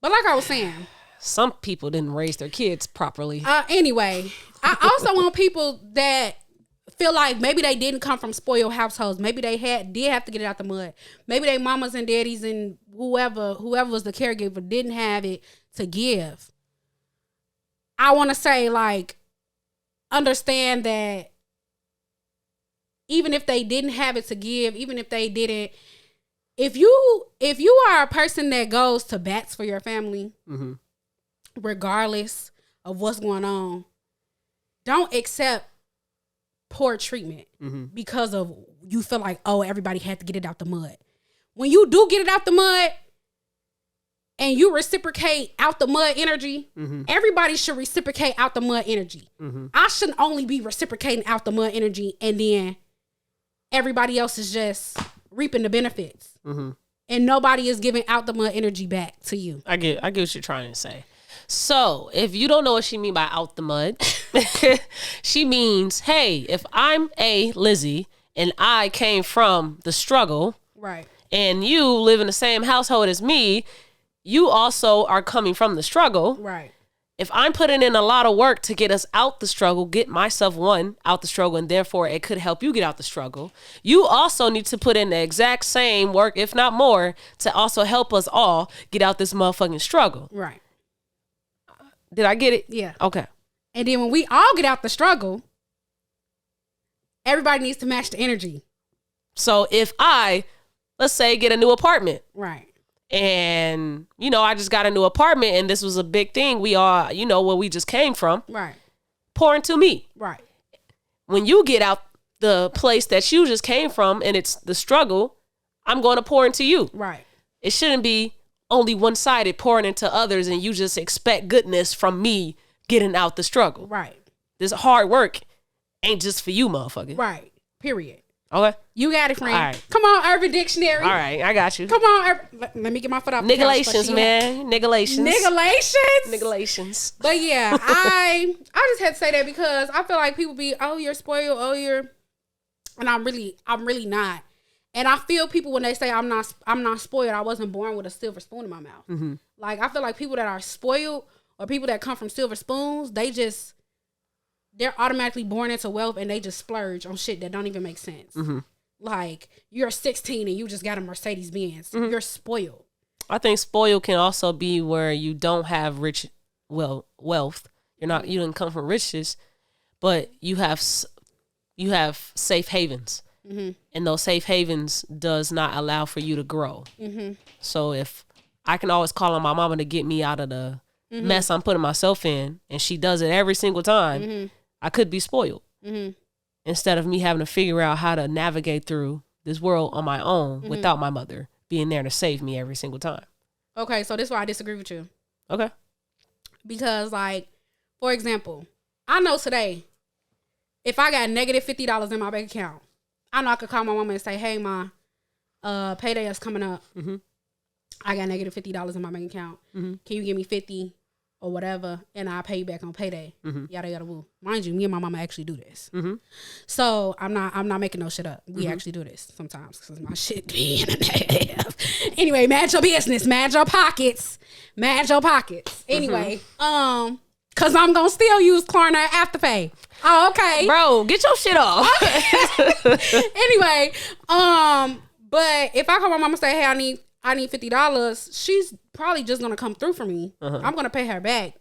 But like I was saying, some people didn't raise their kids properly. Anyway, I also want people that feel like maybe they didn't come from spoiled households. Maybe they did have to get it out the mud. Maybe they mamas and daddies and whoever was the caregiver didn't have it to give. I want to say, like, understand that even if they didn't have it to give, even if they didn't, if you are a person that goes to bats for your family, mm-hmm. regardless of what's going on, don't accept poor treatment mm-hmm. because of you feel like, oh, everybody had to get it out the mud. When you do get it out the mud and you reciprocate out the mud energy, mm-hmm. everybody should reciprocate out the mud energy. Mm-hmm. I shouldn't only be reciprocating out the mud energy and then everybody else is just reaping the benefits. Mm-hmm. And nobody is giving out the mud energy back to you. I get what you're trying to say. So if you don't know what she mean by out the mud, she means, hey, if I'm a Lizzie and I came from the struggle, right, and you live in the same household as me, you also are coming from the struggle. Right. If I'm putting in a lot of work to get us out the struggle, get myself out the struggle, and therefore it could help you get out the struggle, you also need to put in the exact same work, if not more, to also help us all get out this motherfucking struggle. Right. Did I get it? Yeah. Okay. And then when we all get out the struggle, everybody needs to match the energy. So if let's say, get a new apartment. Right. And, I just got a new apartment and this was a big thing. We all, where we just came from. Right. Pour into me. Right. When you get out the place that you just came from and it's the struggle, I'm going to pour into you. Right. It shouldn't be only one-sided pouring into others and you just expect goodness from me getting out the struggle. Right. This hard work ain't just for you, motherfucker. Right. Period. Okay. You got it, friend. All right. Come on, Urban Dictionary. All right, I got you. Come on, let me get my foot off. Niggalations, man. Niggalations. Niggalations. But yeah, I just had to say that because I feel like people be, oh, you're spoiled, and I'm really not. And I feel people when they say I'm not spoiled, I wasn't born with a silver spoon in my mouth. Mm-hmm. Like, I feel like people that are spoiled or people that come from silver spoons, they're automatically born into wealth and they just splurge on shit that don't even make sense. Mm-hmm. Like, you're 16 and you just got a Mercedes Benz. Mm-hmm. You're spoiled. I think spoiled can also be where you don't have wealth. You didn't come from riches, but you have safe havens. Mm-hmm. And those safe havens does not allow for you to grow. Mm-hmm. So if I can always call on my mama to get me out of the mm-hmm. mess I'm putting myself in, and she does it every single time, mm-hmm. I could be spoiled. Mm-hmm. Instead of me having to figure out how to navigate through this world on my own mm-hmm. without my mother being there to save me every single time. Okay, so this is why I disagree with you. Okay. Because, like, for example, I know today, if I got negative $50 in my bank account, I know I could call my mama and say, hey, ma, payday is coming up. Mm-hmm. I got negative $50 in my bank account. Mm-hmm. Can you give me 50 or whatever, and I'll pay you back on payday? Mm-hmm. Yada, yada, woo. Mind you, me and my mama actually do this. Mm-hmm. So I'm not making no shit up. We mm-hmm. actually do this sometimes because my shit be in a negative. Anyway, manage your business. Manage your pockets. Manage your pockets. Anyway, because I'm going to still use Klarna Afterpay. Oh, okay. Bro, get your shit off. Anyway, but if I call my mama and say, hey, I need $50, she's probably just going to come through for me. Uh-huh. I'm going to pay her back.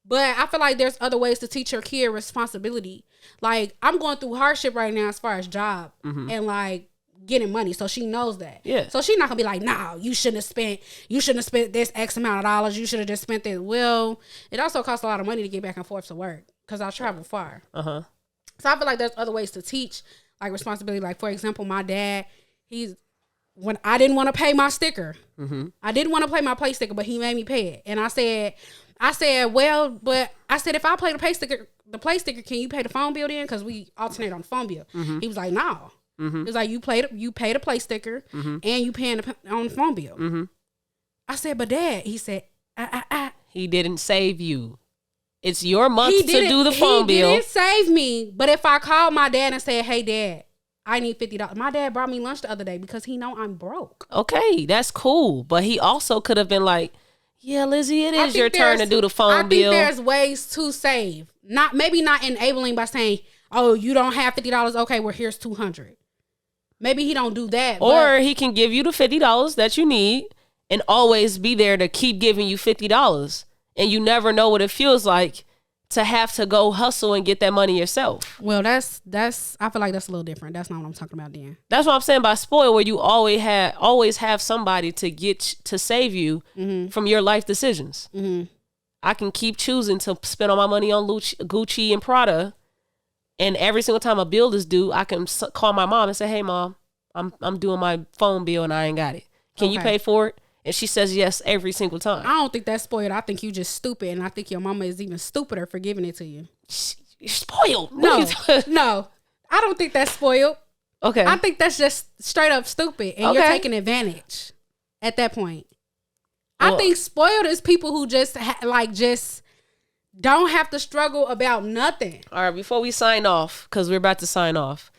But I feel like there's other ways to teach your kid responsibility. Like, I'm going through hardship right now as far as job mm-hmm. and, like, getting money. So she knows that. Yeah. So she's not going to be like, no, you shouldn't have spent this X amount of dollars. You should have just spent this. Well, it also costs a lot of money to get back and forth to work because I travel far. Uh-huh. So I feel like there's other ways to teach, like, responsibility. Like, for example, my dad, when I didn't want to pay my sticker, mm-hmm. I didn't want to pay my play sticker, but he made me pay it. And I said, well, but I said, if I pay the play sticker, can you pay the phone bill then? Because we alternate on the phone bill. Mm-hmm. He was like, no. Mm-hmm. He was like, you pay the play sticker mm-hmm. and you paying on the phone bill. Mm-hmm. I said, but Dad, he said, He didn't save you. It's your month to do the phone bill. He didn't save me. But if I called my dad and said, hey, Dad, I need $50. My dad brought me lunch the other day because he know I'm broke. Okay, that's cool. But he also could have been like, yeah, Lizzie, it is your turn to do the phone bill. I think there's ways to save. Maybe not enabling by saying, oh, you don't have $50. Okay, well, here's $200. Maybe he don't do that. Or he can give you the $50 that you need and always be there to keep giving you $50. And you never know what it feels like to have to go hustle and get that money yourself. Well, that's I feel like that's a little different. That's not what I'm talking about then. That's what I'm saying by spoil, where you always have somebody to save you from your life decisions. Mm-hmm. I can keep choosing to spend all my money on Gucci and Prada, and every single time a bill is due, I can call my mom and say, "Hey, Mom, I'm doing my phone bill and I ain't got it. Can you pay for it?" And she says yes every single time. I don't think that's spoiled. I think you just stupid, and I think your mama is even stupider for giving it to you. You're spoiled. No, I don't think that's spoiled. Okay. I think that's just straight up stupid, and you're taking advantage at that point. Well, I think spoiled is people who just just don't have to struggle about nothing. All right, before we sign off, because we're about to sign off,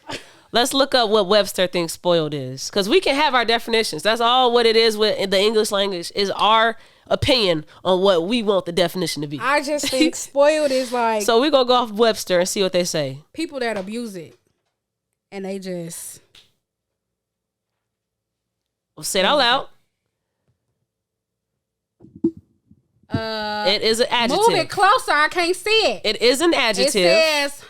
let's look up what Webster thinks spoiled is, because we can have our definitions. That's all what it is with the English language, is our opinion on what we want the definition to be. I just think spoiled is like... So we're going to go off Webster and see what they say. People that abuse it, and they just... Well, say it out loud. It is an adjective. Move it closer. I can't see it. It is an adjective. It says...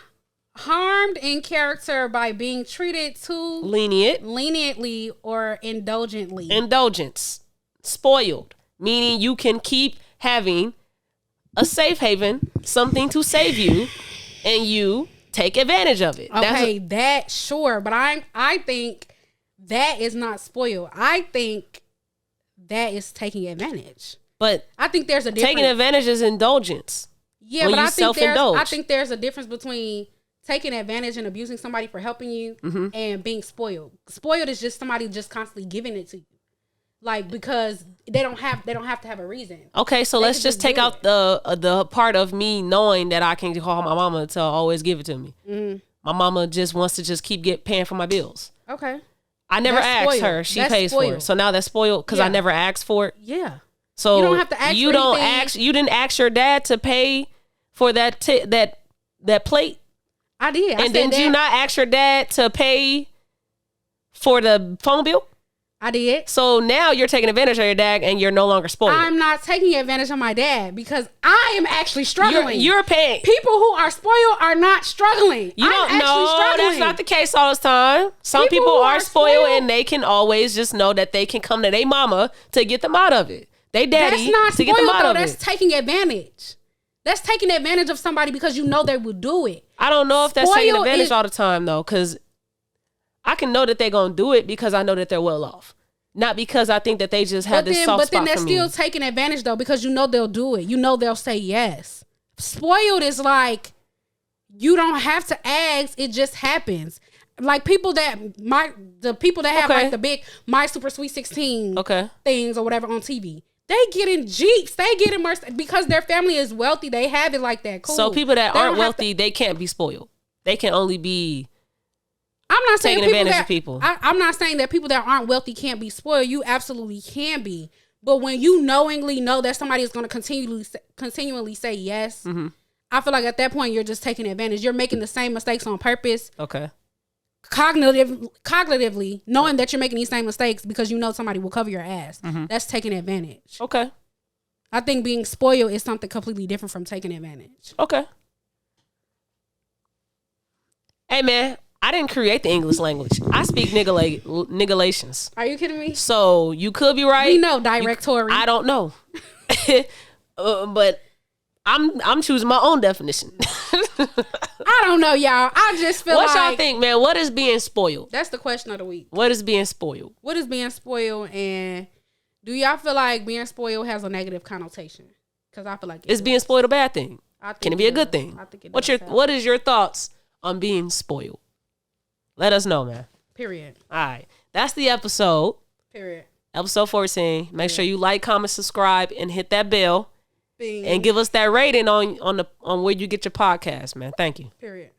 harmed in character by being treated too leniently or indulgently. Indulgence. Spoiled. Meaning you can keep having a safe haven, something to save you, and you take advantage of it. Okay, sure. But I think that is not spoiled. I think that is taking advantage. But I think there's a difference. Taking advantage is indulgence. Yeah, but I think there's a difference between taking advantage and abusing somebody for helping you and being spoiled. Spoiled is just somebody just constantly giving it to you. Like, because they don't have to have a reason. Okay, so let's just take out the part of me knowing that I can call my mama to always give it to me. Mm-hmm. My mama just wants to just keep paying for my bills. Okay. I never asked her. She pays for it. So now that's spoiled because I never asked for it. Yeah. So you don't have to ask you for anything. You didn't ask your dad to pay for that plate? I did. And did you not ask your dad to pay for the phone bill? I did. So now you're taking advantage of your dad and you're no longer spoiled. I'm not taking advantage of my dad because I am actually struggling. You're paying. People who are spoiled are not struggling. That's not the case all the time. Some people are spoiled and they can always just know that they can come to their mama to get them out of it. They daddy to get them out of it. That's taking advantage. That's taking advantage of somebody because you know they will do it. I don't know if that's taking advantage all the time though, because I can know that they're going to do it because I know that they're well off. Not because I think that they just have this soft spot for me. But then they're still taking advantage though, because you know they'll do it. You know they'll say yes. Spoiled is like, you don't have to ask, it just happens. Like the people that have like the big My Super Sweet 16 things or whatever on TV. They get in Jeeps. They get in Mercedes because their family is wealthy. They have it like that. Cool. So people that aren't wealthy, they can't be spoiled. They can only be I'm not saying taking advantage of people. I'm not saying that people that aren't wealthy can't be spoiled. You absolutely can be. But when you knowingly know that somebody is going to continually say yes, I feel like at that point you're just taking advantage. You're making the same mistakes on purpose. Okay. Cognitively, knowing that you're making these same mistakes because you know somebody will cover your ass. That's taking advantage. Okay. I think being spoiled is something completely different from taking advantage. Okay. Hey, man, I didn't create the English language. I speak nigalations. Are you kidding me? So you could be right. We know directory. I don't know. But I'm choosing my own definition. I don't know, y'all. I just feel what y'all think, man? What is being spoiled? That's the question of the week. What is being spoiled? What is being spoiled, and do y'all feel like being spoiled has a negative connotation? Because I feel like it's being spoiled a bad thing. Can it be a good thing? I think it does. What is your thoughts on being spoiled? Let us know, man. Period. All right. That's the episode. Period. Episode 14. Make sure you like, comment, subscribe, and hit that bell. And give us that rating on where you get your podcast, man. Thank you. Period.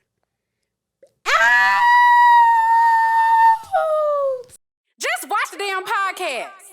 Just watch the damn podcast.